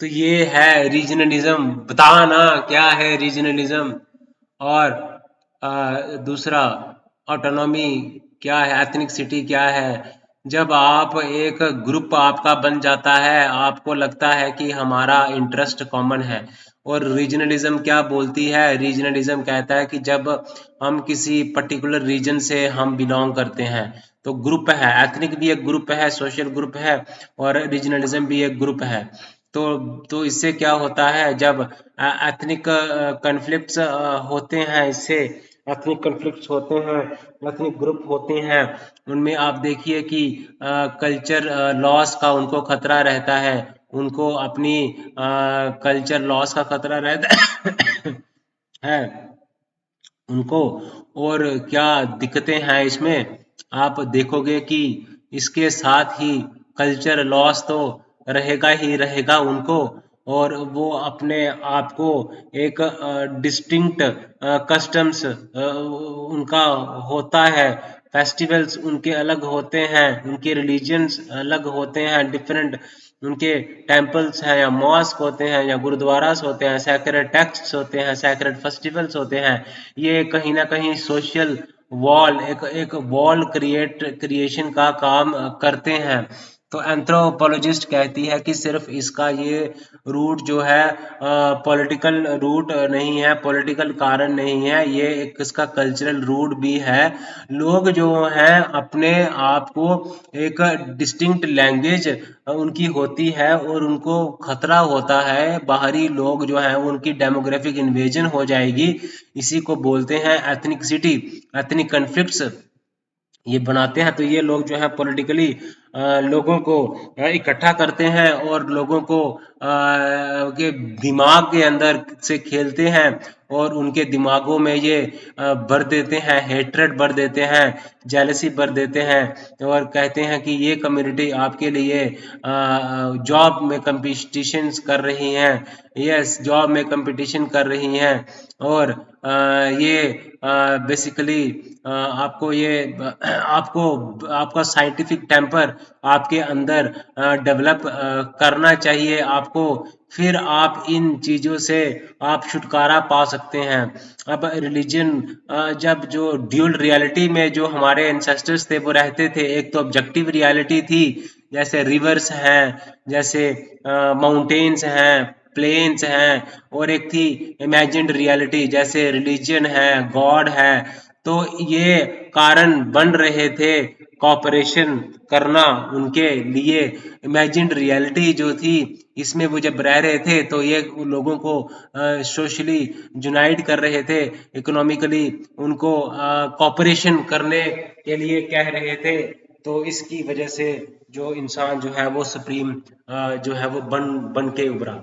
तो ये है रीजनलिज्म। बता ना क्या है रीजनलिज्म। और दूसरा ऑटोनॉमी क्या है, एथनिक सिटी क्या है। जब आप एक ग्रुप आपका बन जाता है, आपको लगता है कि हमारा इंटरेस्ट कॉमन है। और रीजनलिज्म क्या बोलती है, रीजनलिज्म कहता है कि जब हम किसी पर्टिकुलर रीजन से हम बिलोंग करते हैं, तो ग्रुप है, एथनिक भी एक ग्रुप है, सोशल ग्रुप है, और रीजनलिज्म भी एक ग्रुप है। तो तो इससे क्या होता है, जब एथनिक कन्फ्लिक्ट्स होते हैं, इससे एथनिक कन्फ्लिक्ट्स होते हैं, एथनिक ग्रुप होते हैं, उनमें आप देखिए कि कल्चर लॉस का उनको खतरा रहता है, उनको अपनी कल्चर लॉस का खतरा रहता है उनको। और क्या दिक्कतें हैं इसमें, आप देखोगे कि इसके साथ ही कल्चर लॉस तो रहेगा ही रहेगा उनको। और वो अपने आप को एक डिस्टिंक्ट कस्टम्स उनका होता है, फेस्टिवल्स उनके अलग होते हैं, उनके रिलीजन्स अलग होते हैं, डिफरेंट उनके टेम्पल्स हैं या मॉस्क होते हैं या गुरुद्वारास होते हैं, सैक्रेड टेक्स्ट्स होते हैं, सैक्रेड फेस्टिवल्स होते हैं। ये कहीं ना कहीं सोशल वॉल, एक एक वॉल क्रिएशन का काम करते हैं। तो एंथ्रोपोलॉजिस्ट कहती है कि सिर्फ इसका ये रूट जो है पॉलिटिकल रूट नहीं है, पॉलिटिकल कारण नहीं है, ये एक इसका कल्चरल रूट भी है। लोग जो हैं अपने आप को एक डिस्टिंक्ट लैंग्वेज उनकी होती है, और उनको खतरा होता है बाहरी लोग जो हैं उनकी डेमोग्राफिक इन्वेजन हो जाएगी। इसी को बोलते हैं एथनिकसिटी, एथनिक कन्फ्लिक्ट्स ये बनाते हैं। तो ये लोग जो है पॉलिटिकली लोगों को इकट्ठा करते हैं, और लोगों को के दिमाग के अंदर से खेलते हैं, और उनके दिमागों में ये भर देते हैं, हेट्रेड भर देते हैं, जेलसी भर देते हैं, और कहते हैं कि ये कम्युनिटी आपके लिए जॉब में कंपटीशंस कर रही हैं, यस जॉब में कंपटीशन कर रही हैं। और ये बेसिकली आपको ये आपको आपका साइंटिफिक टेम्पर आपके अंदर डेवलप करना चाहिए आपको, फिर आप इन चीज़ों से आप छुटकारा पा सकते हैं। अब रिलीजन, जब जो ड्यूल रियलिटी में जो हमारे एंसेस्टर्स थे वो रहते थे, एक तो ऑब्जेक्टिव रियलिटी थी, जैसे रिवर्स हैं, जैसे माउंटेन्स हैं, प्लेन्स हैं, और एक थी इमेजिन्ड रियलिटी जैसे रिलीजन है, गॉड है। तो ये कारण बन रहे थे कॉपरेशन करना उनके लिए। इमेजिन्ड रियलिटी जो थी, इसमें वो जब रह रहे थे तो ये उन लोगों को सोशली यूनाइट कर रहे थे, इकोनॉमिकली उनको कॉपरेशन करने के लिए कह रहे थे। तो इसकी वजह से जो इंसान जो है वो सुप्रीम जो है वो बन के उभरा,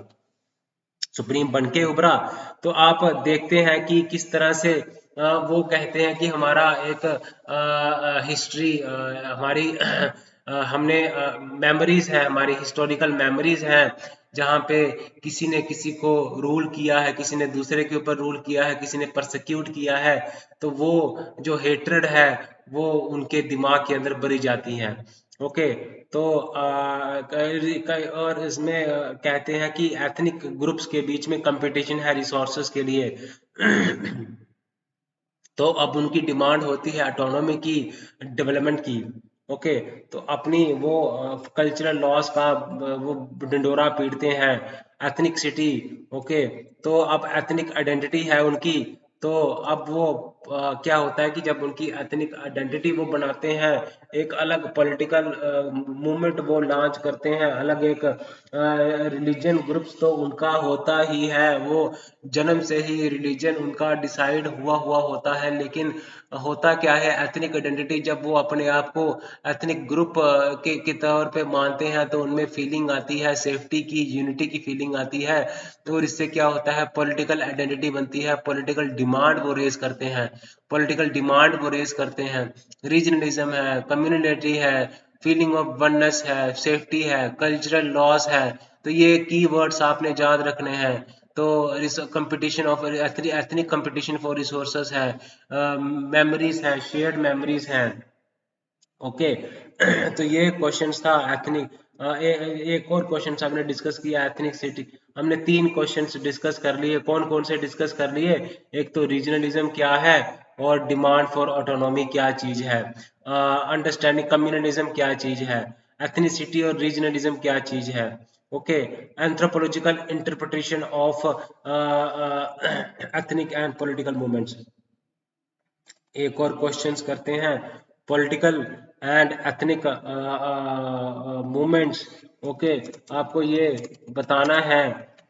सुप्रीम बन के उभरा। तो आप देखते हैं कि किस तरह से वो कहते हैं कि हमारा एक हिस्ट्री, हमारी हमने मेमोरीज हैं, हमारी हिस्टोरिकल मेमोरीज हैं, जहाँ पे किसी ने किसी को रूल किया है, किसी ने दूसरे के ऊपर रूल किया है, किसी ने परसिक्यूट किया है। तो वो जो हेट्रेड है वो उनके दिमाग के अंदर भरी जाती है। ओके। तो और इसमें कहते हैं कि एथनिक ग्रुप्स के बीच में कंपटीशन है रिसोर्सेज के लिए। तो अब उनकी डिमांड होती है ऑटोनॉमी की, डेवलपमेंट की। ओके, तो अपनी वो कल्चरल लॉस का वो ढिंडोरा पीटते हैं, एथनिकसिटी। ओके, तो अब एथनिक आइडेंटिटी है उनकी। तो अब वो क्या होता है कि जब उनकी एथनिक आइडेंटिटी वो बनाते हैं, एक अलग पॉलिटिकल मूवमेंट वो लॉन्च करते हैं, अलग एक रिलीजन ग्रुप्स तो उनका होता ही है, वो जन्म से ही रिलीजन उनका डिसाइड हुआ होता है। लेकिन होता क्या है, एथनिक आइडेंटिटी जब वो अपने आप को एथनिक ग्रुप के तौर पे मानते हैं, तो उनमें फीलिंग आती है सेफ्टी की, यूनिटी की फीलिंग आती है। तो इससे क्या होता है, पॉलिटिकल आइडेंटिटी बनती है, पॉलिटिकल डिमांड वो रेज करते हैं, पॉलिटिकल डिमांड वो रेज करते हैं। रीजनलिज्म है, कम्युनिटी है, फीलिंग ऑफ वननेस है, सेफ्टी है, कल्चरल लॉस है। तो ये की वर्ड्स आपने याद रखने हैं। तो competition of ethnic competition for resources है, मेमोरीज है, शेयर्ड मेमोरीज हैं। ओके, तो ये क्वेश्चंस था एथनिक। एक और क्वेश्चन हमने डिस्कस किया एथनिक। हमने तीन क्वेश्चंस डिस्कस कर लिए। कौन कौन से डिस्कस कर लिए? एक तो रीजनलिज्म क्या है, और डिमांड फॉर ऑटोनॉमी क्या चीज है, अंडरस्टैंडिंग कम्युनलिज्म क्या चीज है, एथनिसिटी और रीजनलिज्म क्या चीज है। Okay, anthropological interpretation of ethnic and political movements. एक और क्वेश्चंस करते हैं, political and ethnic movements. Okay, आपको ये बताना है।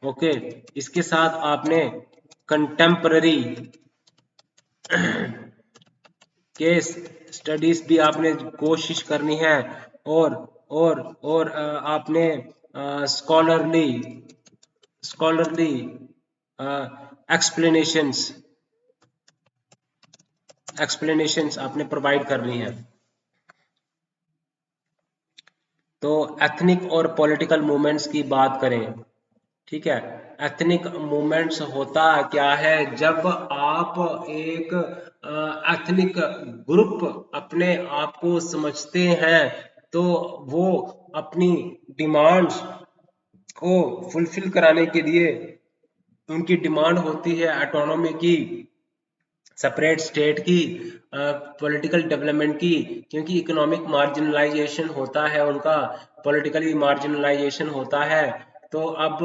ओके, इसके साथ आपने कंटेम्पररी केस स्टडीज भी आपने कोशिश करनी है, और आपने स्कॉलरली स्कॉलरली एक्सप्लेनेशंस एक्सप्लेनेशंस आपने प्रोवाइड करनी है। तो एथनिक और पॉलिटिकल मूवमेंट्स की बात करें, ठीक है। एथनिक मूवमेंट्स होता क्या है, जब आप एक एथनिक ग्रुप अपने आप को समझते हैं, तो वो अपनी डिमांड्स को फुलफिल कराने के लिए, उनकी डिमांड होती है ऑटोनॉमी की, सेपरेट स्टेट की, पॉलिटिकल डेवलपमेंट की। क्योंकि इकोनॉमिक मार्जिनलाइजेशन होता है उनका, पॉलिटिकली मार्जिनलाइजेशन होता है। तो अब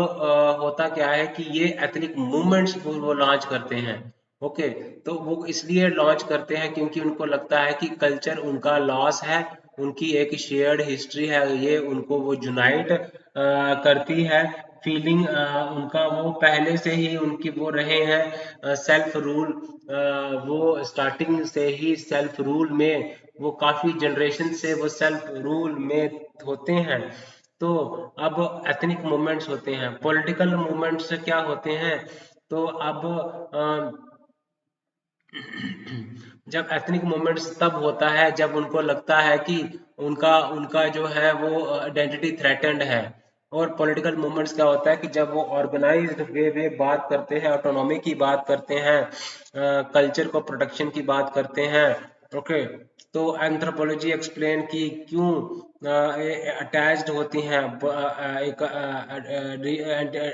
होता क्या है कि ये एथनिक मूवमेंट्स वो लॉन्च करते हैं। ओके, तो वो इसलिए लॉन्च करते हैं क्योंकि उनको लगता है कि कल्चर उनका लॉस है, उनकी एक शेयर्ड हिस्ट्री है, ये उनको वो यूनाइट करती है। फीलिंग उनका वो पहले से ही उनकी वो रहे हैं सेल्फ रूल, वो स्टार्टिंग से ही सेल्फ रूल में, वो काफी जनरेशन से वो सेल्फ रूल में होते हैं। तो अब एथनिक मूवमेंट्स होते हैं, पॉलिटिकल मूवमेंट्स क्या होते हैं। तो अब जब एथनिक मूवमेंट्स तब होता है जब उनको लगता है कि उनका उनका जो है वो आइडेंटिटी थ्रेटेंड है। और पॉलिटिकल मूवमेंट्स क्या होता है कि जब वो ऑर्गेनाइज्ड वे में बात करते हैं, ऑटोनॉमी की बात करते हैं, कल्चर को प्रोटेक्शन की बात करते हैं। ओके, तो एंथ्रोपोलॉजी एक्सप्लेन की क्यों अटैच्ड होती हैं,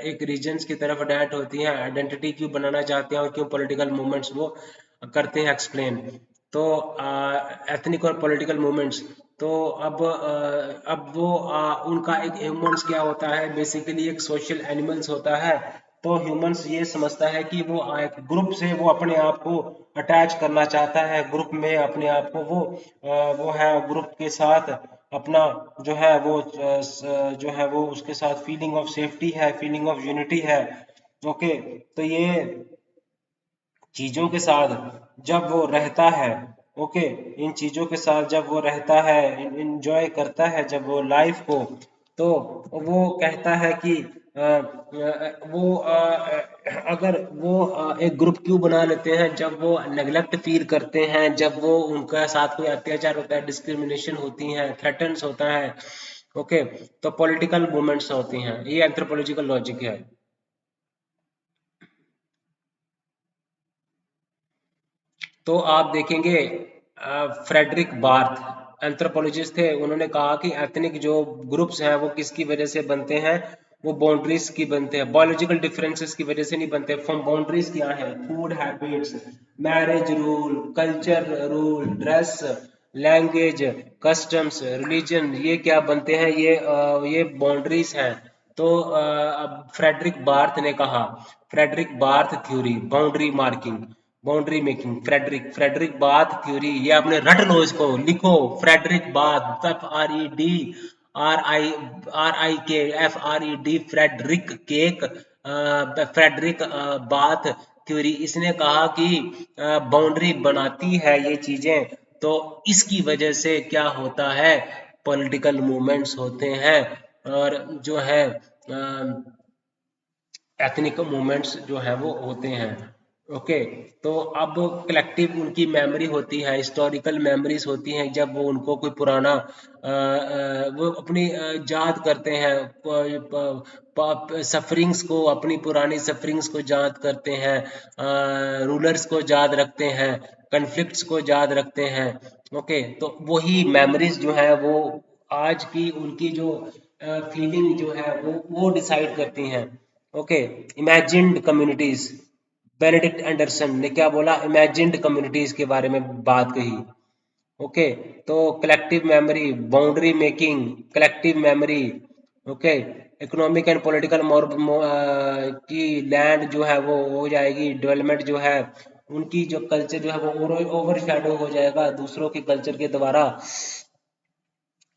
एक रीजन्स की तरफ अटैच होती हैं, आइडेंटिटी क्यों बनाना चाहते हैं, और क्यों पॉलिटिकल मूवमेंट्स वो करते हैं एक्सप्लेन। तो एथनिक और पॉलिटिकल मूवमेंट्स, तो अब वो उनका एक ह्यूमंस क्या होता है, बेसिकली एक सोशल एनिमल्स होता है। तो ह्यूमंस ये समझता है कि वो एक ग्रुप से वो अपने आप को अटैच करना चाहता है, ग्रुप में अपने आप को वो है ग्रुप के साथ अपना जो है वो जो है वो उसके साथ फीलिंग ऑफ सेफ्टी है, फीलिंग ऑफ यूनिटी है। ओके, तो ये चीजों के साथ जब वो रहता है, ओके, इन चीजों के साथ जब वो रहता है, इंजॉय करता है जब वो लाइफ को, तो वो कहता है कि अगर वो एक ग्रुप क्यों बना लेते हैं, जब वो नेग्लेक्ट फील करते हैं, जब वो उनका साथ कोई अत्याचार होता है, डिस्क्रिमिनेशन होती है, थ्रेटन्स होता है। ओके, तो पॉलिटिकल मूवमेंट्स होती हैं, ये एंथ्रोपोलॉजिकल लॉजिक है। तो आप देखेंगे फ्रेडरिक बार्थ एंथ्रोपोलॉजिस्ट थे, उन्होंने कहा कि एथनिक जो ग्रुप्स हैं वो किसकी वजह से बनते हैं, वो बाउंड्रीज की बनते हैं, बायोलॉजिकल डिफरेंसेस की वजह से नहीं बनते। फ्रॉम बाउंड्रीज क्या है, food habits, marriage rule, culture rule, dress, language, customs, religion, ये क्या बनते हैं, ये बाउंड्रीज हैं। तो अब फ्रेडरिक बार्थ ने कहा, Fredrik Barth theory, boundary marking, boundary making, Fredrik Fredrik Barth theory, ये आपने रट लो, इसको लिखो, फ्रेडरिक बार्थ, FREDRIK फ्रेडरिक केक, फ्रेडरिक बाथ थ्योरी। इसने कहा कि बाउंड्री बनाती है ये चीजें, तो इसकी वजह से क्या होता है, पॉलिटिकल मूवमेंट्स होते हैं, और जो है एथनिक मूवमेंट्स जो है वो होते हैं। ओके, तो अब कलेक्टिव उनकी मेमोरी होती है, हिस्टोरिकल मेमोरीज होती हैं, जब वो उनको कोई पुराना वो अपनी याद करते हैं, सफरिंग्स को, अपनी पुरानी सफरिंग्स को याद करते हैं, रूलर्स को याद रखते हैं, कन्फ्लिक्ट्स को याद रखते हैं। ओके, तो वही मेमोरीज जो है वो आज की उनकी जो फीलिंग जो है वो डिसाइड करती हैं। Okay, imagined communities, Benedict Anderson ने क्या बोला, इमेजिन्ड कम्युनिटीज के बारे में बात कही। ओके, तो collective memory, boundary making, collective memory. Okay, economic and political की लैंड जो है वो हो जाएगी, डेवलपमेंट जो है उनकी जो कल्चर जो है वो ओवर शेडो हो जाएगा दूसरों के कल्चर के द्वारा।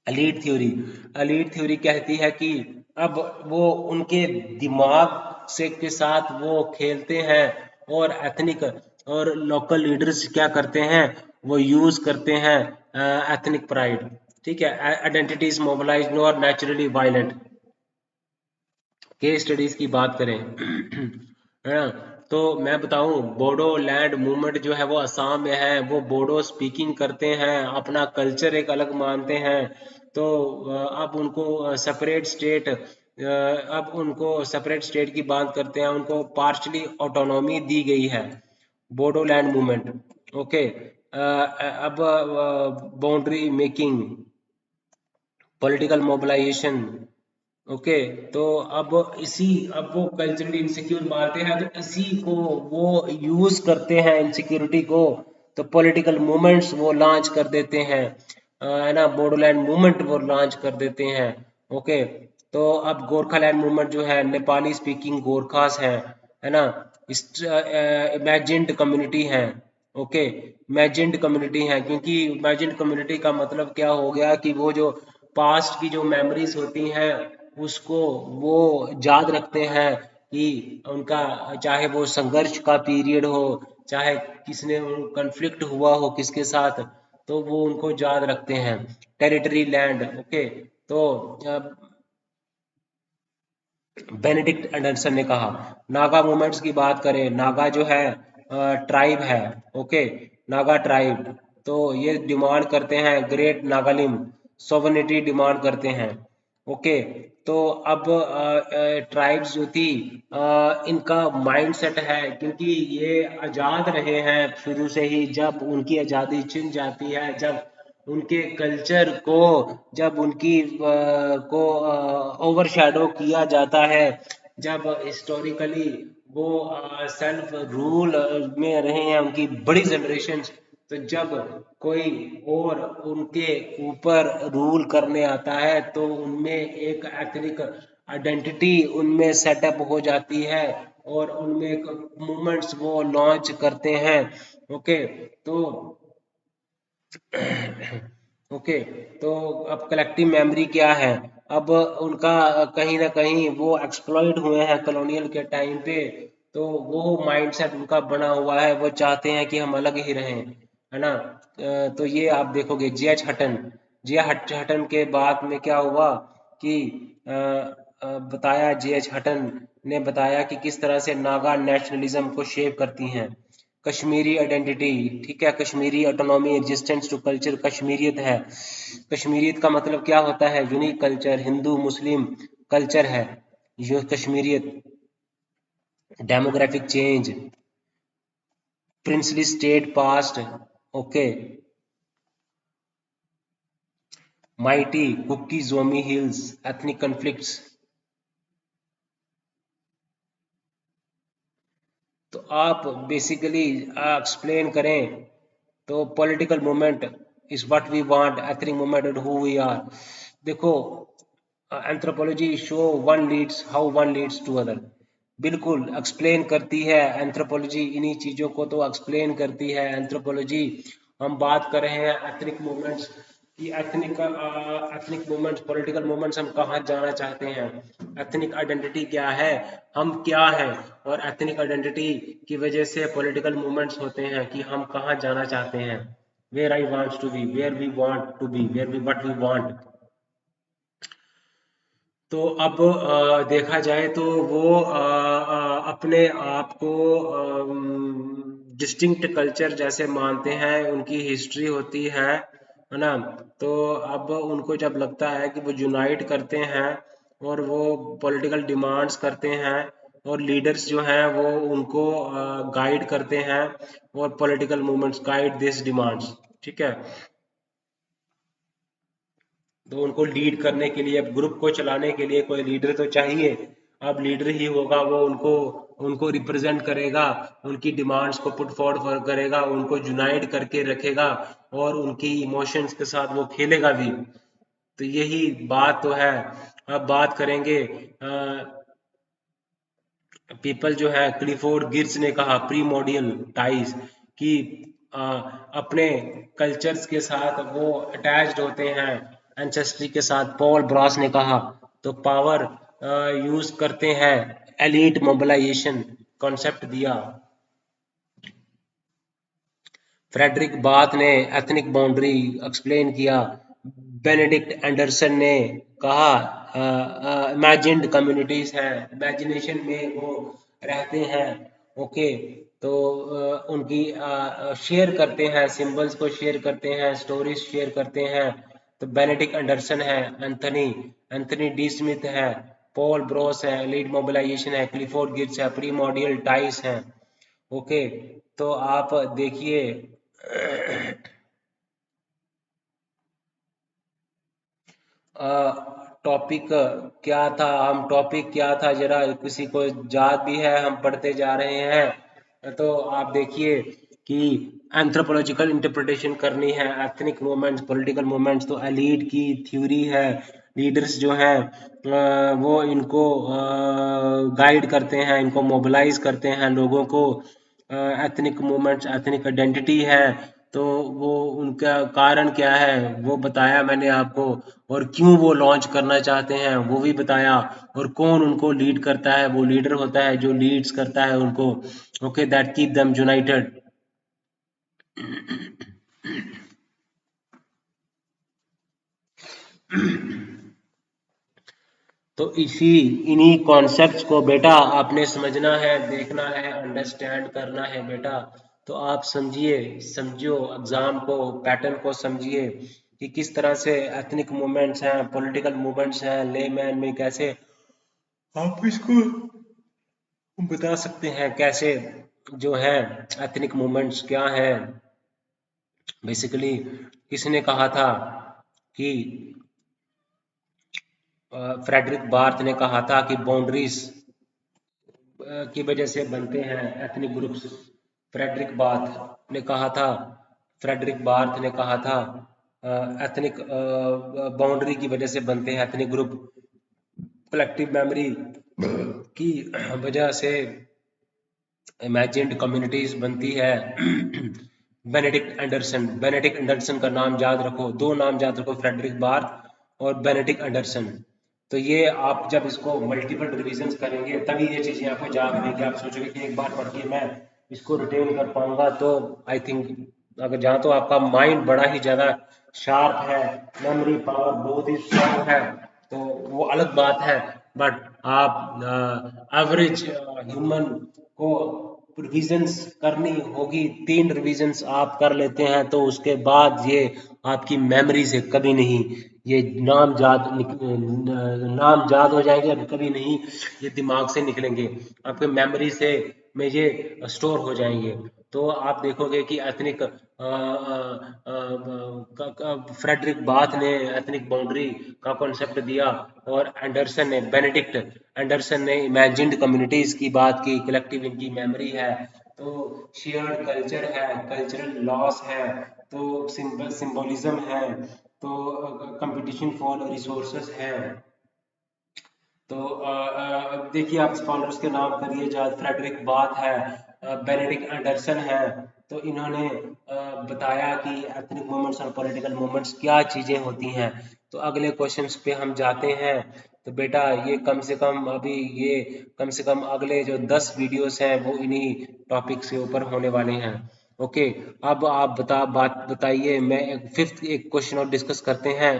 एलीट थ्योरी, एलीट थ्योरी कहती है कि अब वो उनके दिमाग से के साथ वो खेलते हैं, और एथनिक और लोकल लीडर्स क्या करते हैं, वो यूज करते हैं एथनिक प्राइड। ठीक है, आइडेंटिटीज मोबिलाइज और नेचुरली वायलेंट। केस स्टडीज की बात करें है ना, तो मैं बताऊं, बोडो लैंड मूवमेंट जो है वो असम में है, वो बोडो स्पीकिंग करते हैं, अपना कल्चर एक अलग मानते हैं। तो अब उनको सेपरेट स्टेट, अब उनको सेपरेट स्टेट की बात करते हैं, उनको पार्शली ऑटोनॉमी दी गई है, बोडो लैंड मूवमेंट। ओके, अब boundary making, political mobilisation. Okay, तो अब वो कल्चरली इंसिक्योर मारते हैं, तो इसी को वो यूज करते हैं, इनसिक्योरिटी को, तो पॉलिटिकल मूवमेंट्स वो लॉन्च कर देते हैं, है ना, बोडोलैंड मूवमेंट वो लॉन्च कर देते हैं। ओके, तो अब गोरखालैंड मूवमेंट जो है, नेपाली स्पीकिंग गोरखास है ना, इमेजिन्ड कम्युनिटी है। ओके, इमेजिन्ड कम्युनिटी है, क्योंकि इमेजिन्ड कम्युनिटी का मतलब क्या हो गया कि वो जो पास्ट की जो मेमोरीज होती हैं उसको वो याद रखते हैं, कि उनका चाहे वो संघर्ष का पीरियड हो, चाहे किसने कन्फ्लिक्ट हुआ हो किसके साथ, तो वो उनको याद रखते हैं। Territory land. ओके, तो बेनेडिक्ट एंडरसन ने कहा, नागा मूवमेंट्स की बात करें, नागा जो है ट्राइब है। ओके, नागा ट्राइब, तो ये डिमांड करते हैं ग्रेट नागालिम, सोवनिटी डिमांड करते हैं। ओके, तो अब ट्राइब्स जो थी, इनका माइंडसेट है, क्योंकि ये आज़ाद रहे हैं शुरू से ही, जब उनकी आज़ादी छिन जाती है, जब उनके कल्चर को, जब उनकी को ओवर शेडो किया जाता है, जब हिस्टोरिकली वो सेल्फ रूल में रहे हैं उनकी बड़ी जनरेशन, तो जब कोई और उनके ऊपर रूल करने आता है, तो उनमें एक एथनिक आइडेंटिटी उनमें सेटअप हो जाती है, और उनमें मूवमेंट्स वो लॉन्च करते हैं। ओके, तो ओके, तो अब कलेक्टिव मेमोरी क्या है, अब उनका कहीं ना कहीं वो एक्सप्लॉइट हुए हैं कॉलोनियल के टाइम पे, तो वो माइंडसेट उनका बना हुआ है, वो चाहते हैं कि हम अलग ही रहें, है ना। तो ये आप देखोगे जे.एच. हटन, जे.एच. हटन के बाद में क्या हुआ कि बताया, जे.एच. हटन ने बताया कि किस तरह से नागा नेशनलिज्म को शेप करती हैं। कश्मीरी आइडेंटिटी, ठीक है, Kashmiri autonomy, existence to culture, Kashmiriyat है। कश्मीरियत का मतलब क्या होता है, unique culture, Hindu Muslim culture है ये Kashmiriyat. Demographic change, princely state past. Okay, Meitei Kuki Zomi hills, ethnic conflicts. तो आप बेसिकली एक्सप्लेन करें, तो political movement, is what we want, ethnic movement and who we are. देखो, anthropology show one leads how one leads to other, बिल्कुल explain करती है anthropology, इन्हीं चीजों को तो एक्सप्लेन करती है एंथ्रोपोलॉजी। हम बात कर रहे हैं एथनिक मूवमेंट्स की, एथनिक मूवमेंट्स, पॉलिटिकल मूवमेंट्स, हम कहाँ जाना चाहते हैं, एथनिक आइडेंटिटी क्या है, हम क्या हैं, और एथनिक आइडेंटिटी की वजह से पॉलिटिकल मूवमेंट्स होते हैं कि हम कहाँ जाना चाहते हैं, where I want to be, where we want to be, where we what we want. तो अब देखा जाए तो वो अपने आप को डिस्टिंक्ट कल्चर जैसे मानते हैं, उनकी हिस्ट्री होती है ना। तो अब उनको जब लगता है कि वो यूनाइट करते हैं और वो पॉलिटिकल डिमांड्स करते हैं, और लीडर्स जो हैं वो उनको गाइड करते हैं, और political movements guide this demands, ठीक है। तो उनको लीड करने के लिए, अब ग्रुप को चलाने के लिए कोई लीडर तो चाहिए। अब लीडर ही होगा वो उनको उनको रिप्रेजेंट करेगा, उनकी डिमांड्स को पुट फॉरवर्ड करेगा, उनको यूनाइट करके रखेगा, और उनकी इमोशंस के साथ वो खेलेगा भी। तो यही बात तो है। अब बात करेंगे, पीपल जो है, क्लिफोर्ड गिर्च ने कहा प्रीमोडियल टाइज, कि अ, अपने कल्चर्स के साथ वो अटैच्ड होते हैं, एंसेस्ट्री के साथ। पॉल ब्रॉस ने कहा, तो पावर यूज करते हैं, एलीट मोबिलाइजेशन कॉन्सेप्ट दिया। फ्रेडरिक बाथ ने एथनिक बाउंड्री एक्सप्लेन किया। बेनेडिक्ट एंडरसन ने कहा इमेजिन्ड कम्युनिटीज हैं, इमेजिनेशन में वो रहते हैं, ओके। तो उनकी शेयर करते हैं, सिंबल्स को शेयर करते हैं, स्टोरीज शेयर करते हैं। तो बेनेडिक्ट एंडरसन है, एंथनी एंथनी डी स्मिथ है, पॉल ब्रोस है, लीड मोबिलाइजेशन है, क्लिफोर्ड गिब्स है, प्रीमोडियल टाइस है, ओके। तो आप देखिए, टॉपिक क्या था, हम टॉपिक क्या था, जरा किसी को याद भी है, हम पढ़ते जा रहे हैं। तो आप देखिए कि एंथ्रोपोलॉजिकल इंटरप्रिटेशन करनी है, एथनिक मूवमेंट्स, पॉलिटिकल मूवमेंट्स, तो एलीट की थ्योरी है, लीडर्स जो हैं वो इनको गाइड करते हैं, इनको मोबिलाइज करते हैं लोगों को। एथनिक मूवमेंट्स, एथनिक आइडेंटिटी है, तो वो उनका कारण क्या है वो बताया मैंने आपको, और क्यों वो लॉन्च करना चाहते हैं वो भी बताया, और कौन उनको लीड करता है, वो लीडर होता है जो लीड्स करता है उनको, okay, that keep them United. तो इन्हीं कॉन्सेप्ट्स को बेटा आपने समझना है, देखना है, अंडरस्टैंड करना है बेटा। तो आप समझिए, समझो एग्जाम को, पैटर्न को समझिए कि किस तरह से एथनिक मूवमेंट्स हैं, पॉलिटिकल मूवमेंट्स हैं, लेमैन में कैसे आप इसको बता सकते हैं, कैसे जो है एथनिक मूवमेंट्स क्या है। बेसिकली किसने कहा था कि फ्रेडरिक बार्थ ने कहा था कि बाउंड्रीज की वजह से बनते हैं एथनिक ग्रुप्स। फ्रेडरिक बार्थ ने कहा था, फ्रेडरिक बार्थ ने कहा था एथनिक बाउंड्री की वजह से बनते हैं एथनिक ग्रुप, कलेक्टिव मेमोरी की वजह से इमेजिन्ड कम्युनिटीज बनती है। बेनेडिक्ट एंडरसन का नाम याद रखो, दो नाम याद रखो, फ्रेडरिक बार्थ और बेनेडिक्ट एंडरसन। तो ये आप जब इसको मल्टीपल रिविजन करेंगे तभी ये चीजें आपको याद रहेंगी। आप सोचोगे कि एक बार पढ़ के मैं इसको रिटेन कर पाऊंगा, तो आई थिंक अगर जहाँ तो आपका माइंड बड़ा ही ज्यादा शार्प है, मेमोरी पावर बहुत ही स्ट्रांग है, तो वो अलग बात है। बट आप एवरेज ह्यूमन को रिविजन्स करनी होगी, 3 रिविजन्स आप कर लेते हैं तो उसके बाद ये आपकी मेमोरी से कभी नहीं, ये नाम याद हो जाएंगे, अब कभी नहीं ये दिमाग से निकलेंगे, आपके मेमोरी से में ये स्टोर हो जाएंगे। तो आप देखोगे कि एथनिक फ्रेडरिक बाथ ने एथनिक बाउंड्री का कॉन्सेप्ट दिया, और बेनेडिक्ट एंडरसन ने इमेजिन्ड कम्युनिटीज की बात की, कलेक्टिव इनकी मेमोरी है, तो शेयर्ड कल्चर है, कल्चरल लॉस है, तो सिंबोलिज्म है, तो कंपटीशन फॉर रिसोर्सेस है। तो देखिए आप स्कॉलर्स के नाम करिए, जहाँ फ्रेडरिक बाथ है, बेनेडिक्ट एंडरसन है, तो इन्होंने बताया कि एथनिक मूवमेंट्स और पॉलिटिकल मूवमेंट्स क्या चीज़ें होती हैं। तो अगले क्वेश्चंस पे हम जाते हैं। तो बेटा ये कम से कम अभी ये कम से कम अगले जो 10 वीडियोस हैं वो इन्हीं टॉपिक्स के ऊपर होने वाले हैं। ओके, अब आप बात बताइए। मैं फिफ्थ एक क्वेश्चन और डिस्कस करते हैं।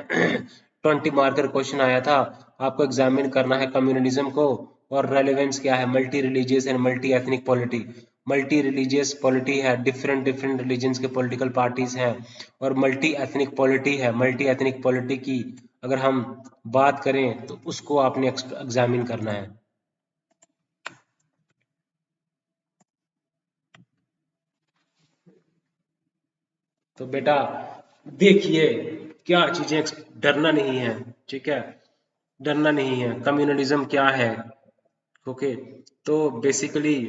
20 मार्कर क्वेश्चन आया था, आपको एग्जामिन करना है कम्युनलिज्म को, और रेलेवेंस क्या है multi religious and multi ethnic polity. Multi religious polity है, डिफरेंट डिफरेंट रिलीजन्स के पॉलिटिकल पार्टीज हैं, और मल्टी एथनिक पॉलिटी है। मल्टी एथनिक पॉलिटी की अगर हम बात करें तो उसको आपने एग्जामिन करना है। तो बेटा देखिए क्या चीजें, डरना नहीं है, ठीक है, डरना नहीं है। कम्युनलिज्म क्या है? ओके, तो बेसिकली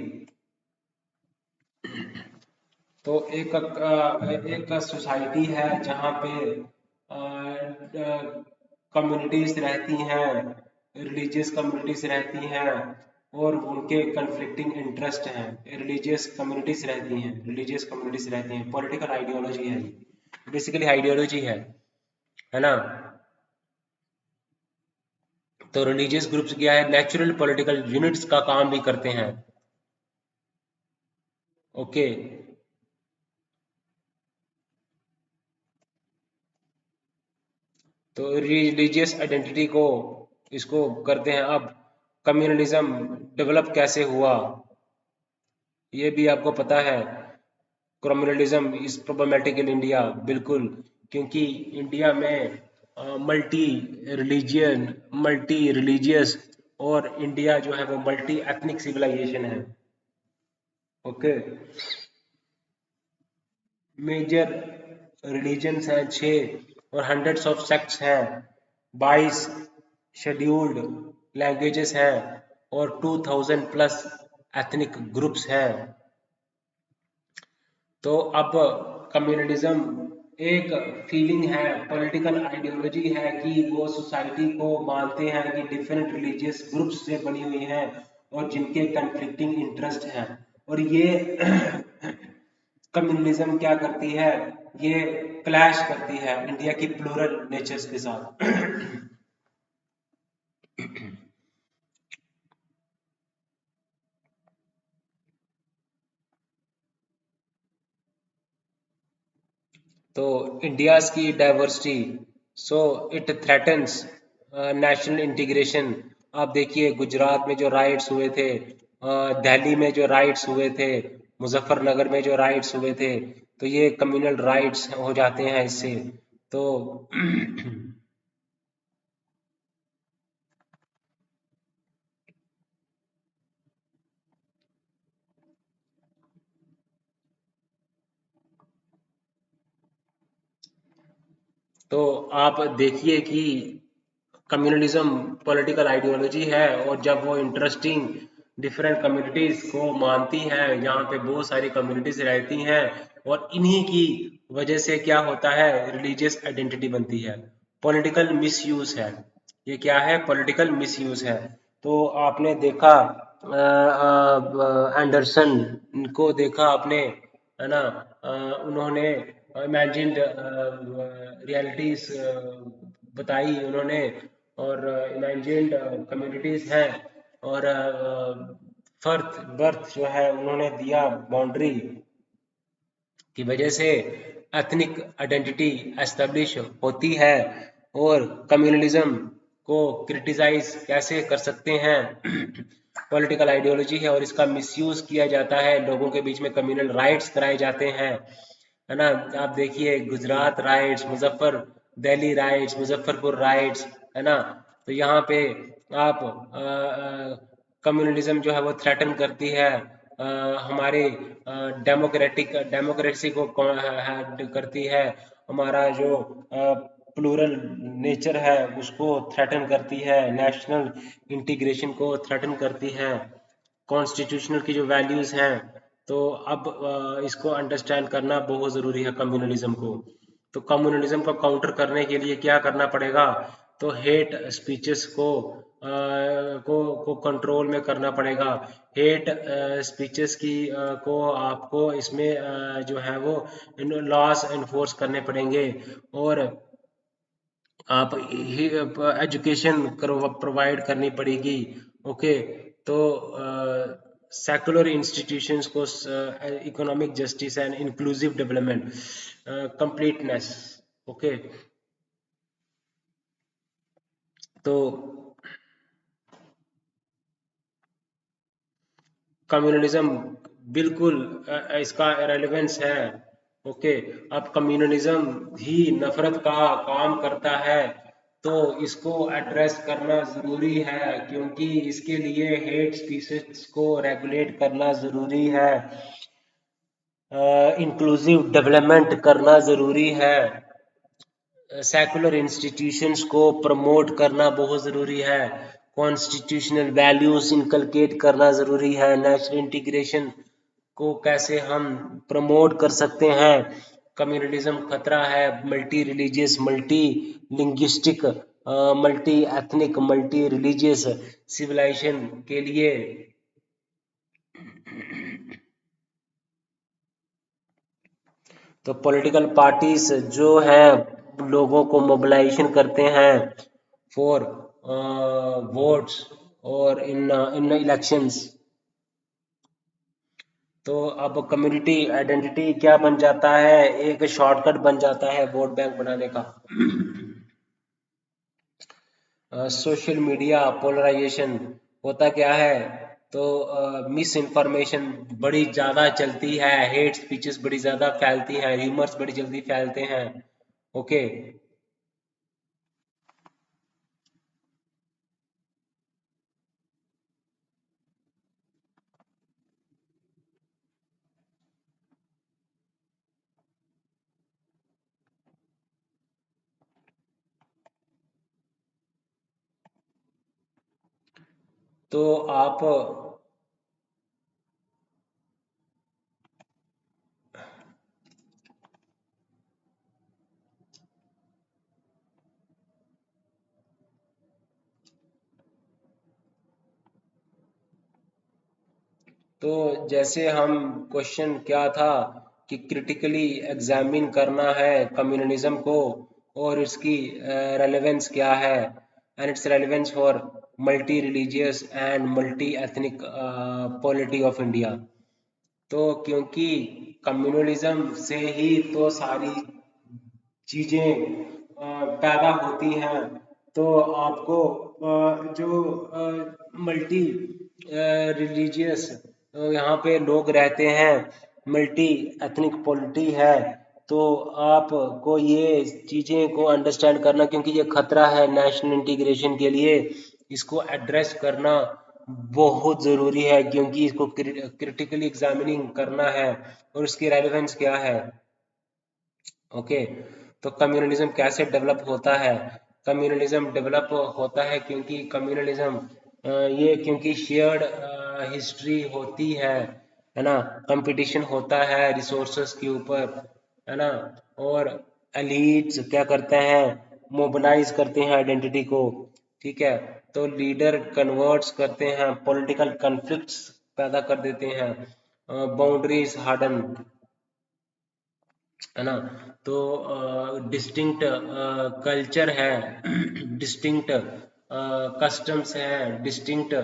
तो एक सोसाइटी है जहाँ पे कम्युनिटीज रहती हैं, रिलीजियस कम्युनिटीज रहती हैं, और उनके कन्फ्लिक्टिंग इंटरेस्ट हैं। रिलीजियस कम्युनिटीज रहती हैं, पॉलिटिकल आइडियोलॉजी है, बेसिकली आइडियोलॉजी है ना। तो रिलीजियस ग्रुप्स क्या है, नेचुरल पॉलिटिकल यूनिट्स का काम भी करते हैं। ओके, तो रिलीजियस आइडेंटिटी को इसको करते हैं। अब कम्युनलिज्म डेवलप कैसे हुआ ये भी आपको पता है। Communalism is problematic in India, बिल्कुल, क्योंकि इंडिया में मल्टी रिलीजियस और इंडिया जो है वो मल्टी एथनिक सिविलाइजेशन है। ओके, मेजर रिलीजन्स हैं 6, और हंड्रेड्स ऑफ सेक्ट्स हैं, 22 शेड्यूल्ड लैंग्वेजेस हैं, और 2000 प्लस एथनिक ग्रुप्स हैं। तो अब कम्युनलिज्म एक फीलिंग है, पॉलिटिकल आइडियोलॉजी है कि वो सोसाइटी को मानते हैं कि डिफरेंट रिलीजियस ग्रुप्स से बनी हुई है और जिनके कन्फ्लिक्टिंग इंटरेस्ट हैं। और ये कम्युनलिज्म क्या करती है, ये क्लैश करती है इंडिया की प्लूरल नेचर्स के साथ। तो इंडियाज की diversity, so it threatens national integration. आप देखिए गुजरात में जो राइट्स हुए थे, दिल्ली में जो राइट्स हुए थे, मुजफ्फरनगर में जो राइट्स हुए थे, तो ये कम्युनल राइट्स हो जाते हैं इससे। तो तो आप देखिए कि कम्युनलिज्म पॉलिटिकल आइडियोलॉजी है, और जब वो इंटरेस्टिंग डिफरेंट कम्युनिटीज को मानती है, यहाँ पे बहुत सारी कम्युनिटीज रहती हैं, और इन्हीं की वजह से क्या होता है, रिलीजियस आइडेंटिटी बनती है। पॉलिटिकल मिसयूज है, ये क्या है, पॉलिटिकल मिसयूज है। तो आपने देखा एंडरसन को देखा आपने, है ना, उन्होंने इमेजिन्ड रियलिटीज बताई उन्होंने, और इमेजिन्ड कम्युनिटीज हैं, और बर्थ बर्थ जो है उन्होंने दिया बाउंड्री की वजह से एथनिक आइडेंटिटी एस्टेब्लिश होती है। और कम्युनलिज्म को क्रिटिसाइज कैसे कर सकते हैं, पॉलिटिकल आइडियोलॉजी है, और इसका मिसयूज किया जाता है, लोगों के बीच में कम्युनल राइट्स कराए जाते हैं, है ना। आप देखिए Gujarat rights, Delhi rights, Muzaffarpur rights, है ना। तो यहाँ पे आप कम्युनलिज्म जो है वो थ्रेटन करती है हमारे डेमोक्रेसी को करती है, हमारा जो प्लूरल नेचर है उसको थ्रेटन करती है, नेशनल इंटीग्रेशन को थ्रेटन करती है, कॉन्स्टिट्यूशनल की जो वैल्यूज हैं। तो अब इसको अंडरस्टैंड करना बहुत ज़रूरी है कम्युनलिज्म को। तो कम्युनलिज्म को काउंटर करने के लिए क्या करना पड़ेगा? तो हेट स्पीचेस को कंट्रोल में करना पड़ेगा। हेट स्पीचेस को आपको इसमें जो है वो लॉस इन्फोर्स करने पड़ेंगे, और आप एजुकेशन प्रोवाइड करनी पड़ेगी। ओके, तो सेकुलर इंस्टीट्यूशंस को economic justice and inclusive development completeness. Okay, तो कम्युनलिज्म बिल्कुल इसका रेलेवेंस है। ओके, अब कम्युनलिज्म ही नफरत का काम करता है, तो इसको एड्रेस करना ज़रूरी है, क्योंकि इसके लिए हेट स्पीचेस को रेगुलेट करना ज़रूरी है, इंक्लूसिव डेवलपमेंट करना ज़रूरी है, सेकुलर इंस्टीट्यूशंस को प्रमोट करना बहुत ज़रूरी है, कॉन्स्टिट्यूशनल वैल्यूज इनकलकेट करना ज़रूरी है, नेशनल इंटीग्रेशन को कैसे हम प्रमोट कर सकते हैं। कम्युनलिज्म खतरा है multi religious, multi linguistic, multi ethnic, multi religious civilisation के लिए। तो पॉलिटिकल पार्टीज जो है लोगों को मोबिलाइजेशन करते हैं फॉर वोट्स और इन इन इलेक्शंस। तो अब कम्युनिटी आइडेंटिटी क्या बन जाता है? एक शॉर्टकट बन जाता है वोट बैंक बनाने का। सोशल मीडिया पोलराइजेशन होता क्या है? तो मिस इन्फॉर्मेशन बड़ी ज़्यादा चलती है, हेट स्पीचेस बड़ी ज़्यादा फैलती हैं, र्यूमर्स बड़ी जल्दी फैलते हैं। ओके, तो आप तो जैसे हम क्वेश्चन क्या था कि क्रिटिकली एग्जामिन करना है कम्युनलिज्म को और इसकी रेलेवेंस क्या है, and it's relevance for multi religious and multi ethnic polity of India. तो क्योंकि कम्युनलिज्म से ही तो सारी चीजें पैदा होती हैं, तो आपको जो मल्टी रिलीजियस यहाँ पे लोग रहते हैं, मल्टी एथनिक पॉलिटी है, तो आपको ये चीजें को अंडरस्टैंड करना, क्योंकि ये खतरा है नेशनल इंटीग्रेशन के लिए, इसको एड्रेस करना बहुत ज़रूरी है, क्योंकि इसको क्रिटिकली एग्जामिनिंग करना है और इसकी रेलेवेंस क्या है। ओके, तो कम्युनलिज्म कैसे डेवलप होता है? कम्युनलिज्म डेवलप होता है क्योंकि कम्युनलिज्म ये क्योंकि शेयर्ड हिस्ट्री होती है ना, कंपटीशन होता है रिसोर्सेस के ऊपर, है ना, और एलीट्स क्या करते हैं? मोबिलाइज करते हैं आइडेंटिटी को। ठीक है, तो लीडर कन्वर्ट्स करते हैं, पॉलिटिकल कॉन्फ्लिक्ट्स पैदा कर देते हैं, बाउंड्रीज हार्डन, है ना। तो डिस्टिंक्ट कल्चर है, डिस्टिंक्ट कस्टम्स हैं, डिस्टिंक्ट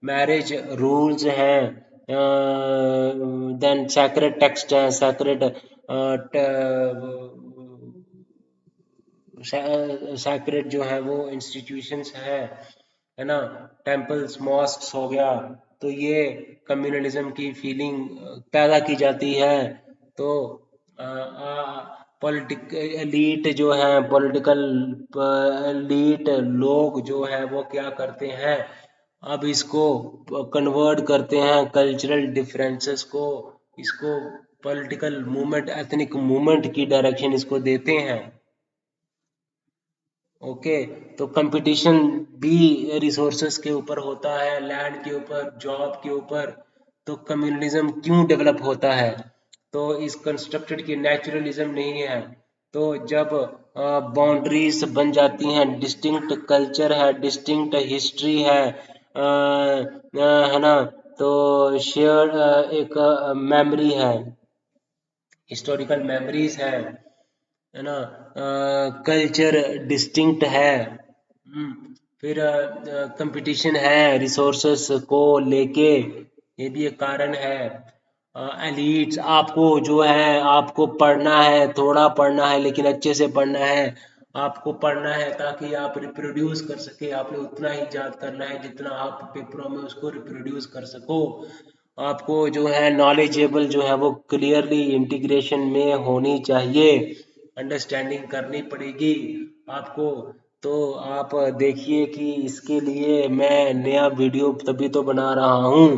मैरिज रूल्स हैं, देन सैक्रेड टेक्स्ट हैं, सैक्रेड सैक्रेड जो है वो इंस्टीट्यूशंस है ना, टेम्पल्स मॉस्क्स हो गया। तो ये कम्युनलिज्म की फीलिंग पैदा की जाती है। तो पॉलिटिक एलीट जो है, पॉलिटिकल एलीट लोग जो है वो क्या करते हैं? अब इसको कन्वर्ट करते हैं कल्चरल डिफरेंसेस को, इसको पॉलिटिकल मूवमेंट, एथनिक मूवमेंट की डायरेक्शन इसको देते हैं। ओके, तो कंपटीशन भी रिसोर्सेस के ऊपर होता है, लैंड के ऊपर, जॉब के ऊपर। तो कम्युनलिज्म क्यों डेवलप होता है? तो इस कंस्ट्रक्टेड की नेचुरलिज्म नहीं है। तो जब बाउंड्रीज बन जाती हैं, डिस्टिंक्ट कल्चर है, डिस्टिंक्ट हिस्ट्री है ना, तो शेयर एक मेमोरी है, हिस्टोरिकल मेमोरीज है ना, कल्चर डिस्टिंक्ट है। फिर कंपटीशन है रिसोर्सेस को लेके, ये भी एक कारण है। एलिट्स, आपको जो है आपको पढ़ना है, थोड़ा पढ़ना है लेकिन अच्छे से पढ़ना है। आपको पढ़ना है ताकि आप रिप्रोड्यूस कर सके, आपने उतना ही याद करना है जितना आप पेपरों में उसको रिप्रोड्यूस कर सको। आपको जो है नॉलेजेबल जो है वो क्लियरली इंटीग्रेशन में होनी चाहिए, अंडरस्टैंडिंग करनी पड़ेगी आपको। तो आप देखिए कि इसके लिए मैं नया वीडियो तभी तो बना रहा हूँ।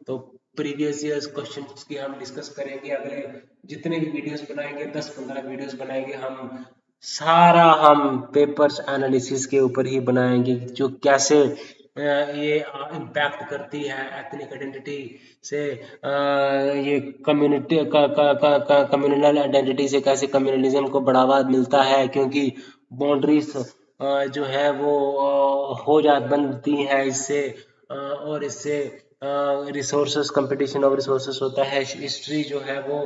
तो प्रीवियस ईयर्स क्वेश्चन की हम डिस्कस करेंगे, अगले जितने भी वीडियोस बनाएंगे, 10-15 वीडियोस बनाएंगे हम, सारा हम पेपर्स एनालिसिस के ऊपर ही बनाएंगे, जो कैसे ये इम्पैक्ट करती है एथनिक आइडेंटिटी से, ये कम्युनिटी का कम्युनल आइडेंटिटी से कैसे कम्युनलिज्म को बढ़ावा मिलता है, क्योंकि बाउंड्रीज जो है वो हो जा बनती हैं इससे, और इससे रिसोर्सेस, कंपटीशन ऑफ रिसोर्सेस होता है। हिस्ट्री जो है वो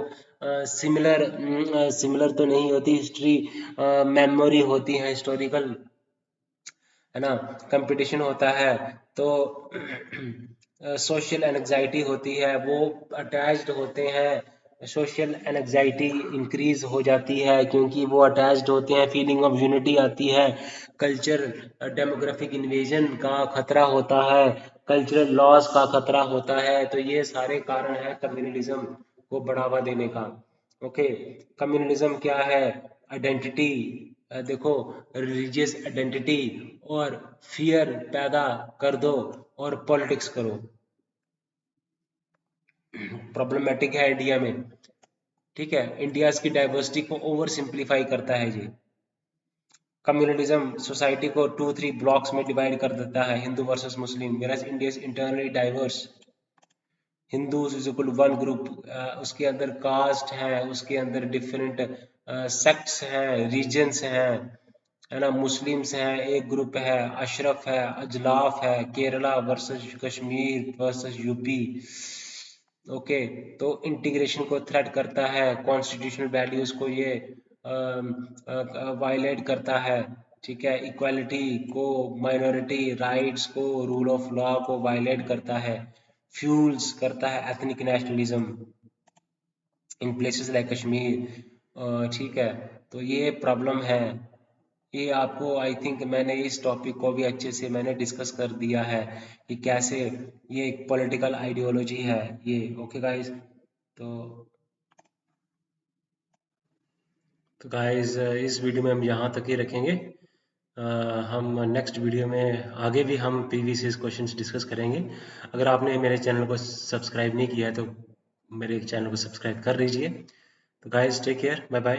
सिमिलर तो नहीं होती, हिस्ट्री मेमोरी होती है, हिस्टोरिकल, है ना। कंपटीशन होता है तो सोशल एनजाइटी होती है, वो अटैच्ड होते हैं, सोशल एनजाइटी इंक्रीज हो जाती है क्योंकि वो अटैच्ड होते हैं, फीलिंग ऑफ यूनिटी आती है, कल्चर डेमोग्राफिक इन्वेजन का खतरा होता है, कल्चरल लॉस का खतरा होता है। तो ये सारे कारण हैं कम्युनलिज्म को बढ़ावा देने का। ओके, कम्युनलिज्म क्या है? आइडेंटिटी, देखो, रिलीजियस आइडेंटिटी और फियर पैदा कर दो और पॉलिटिक्स करो। प्रॉब्लमेटिक है इंडिया में, ठीक है, इंडिया की डाइवर्सिटी को ओवर सिंप्लीफाई करता है ये। कम्युनलिज्म सोसाइटी को 2-3 ब्लॉक्स में डिवाइड कर देता है, Hindu versus Muslim, whereas India is internally diverse. Hindus is equal one group, उसके अंदर कास्ट है, उसके अंदर डिफरेंट सेक्ट्स हैं, रीजन्स हैं, है ना। मुस्लिम्स हैं, एक ग्रुप है, अशरफ है, अजलाफ है, Kerala versus Kashmir versus UP. Okay, तो इंटीग्रेशन को थ्रेट करता है, कॉन्स्टिट्यूशनल वैल्यूज को ये वायलेट करता है, ठीक है, इक्वालिटी को, माइनॉरिटी राइट्स को, रूल ऑफ लॉ को वायलेट करता है, फ्यूल्स करता है ethnic nationalism in places like Kashmir, ठीक है। तो ये प्रॉब्लम है। ये आपको, आई थिंक मैंने इस टॉपिक को भी अच्छे से मैंने डिस्कस कर दिया है कि कैसे ये एक पॉलिटिकल आइडियोलॉजी है ये। ओके गाइस, तो गाइस इस वीडियो में हम यहाँ तक ही रखेंगे। हम नेक्स्ट वीडियो में आगे भी हम प्रीवियस ईयर क्वेश्चंस डिस्कस करेंगे। अगर आपने मेरे चैनल को सब्सक्राइब नहीं किया है तो मेरे चैनल को सब्सक्राइब कर लीजिए। तो guys take care, bye bye.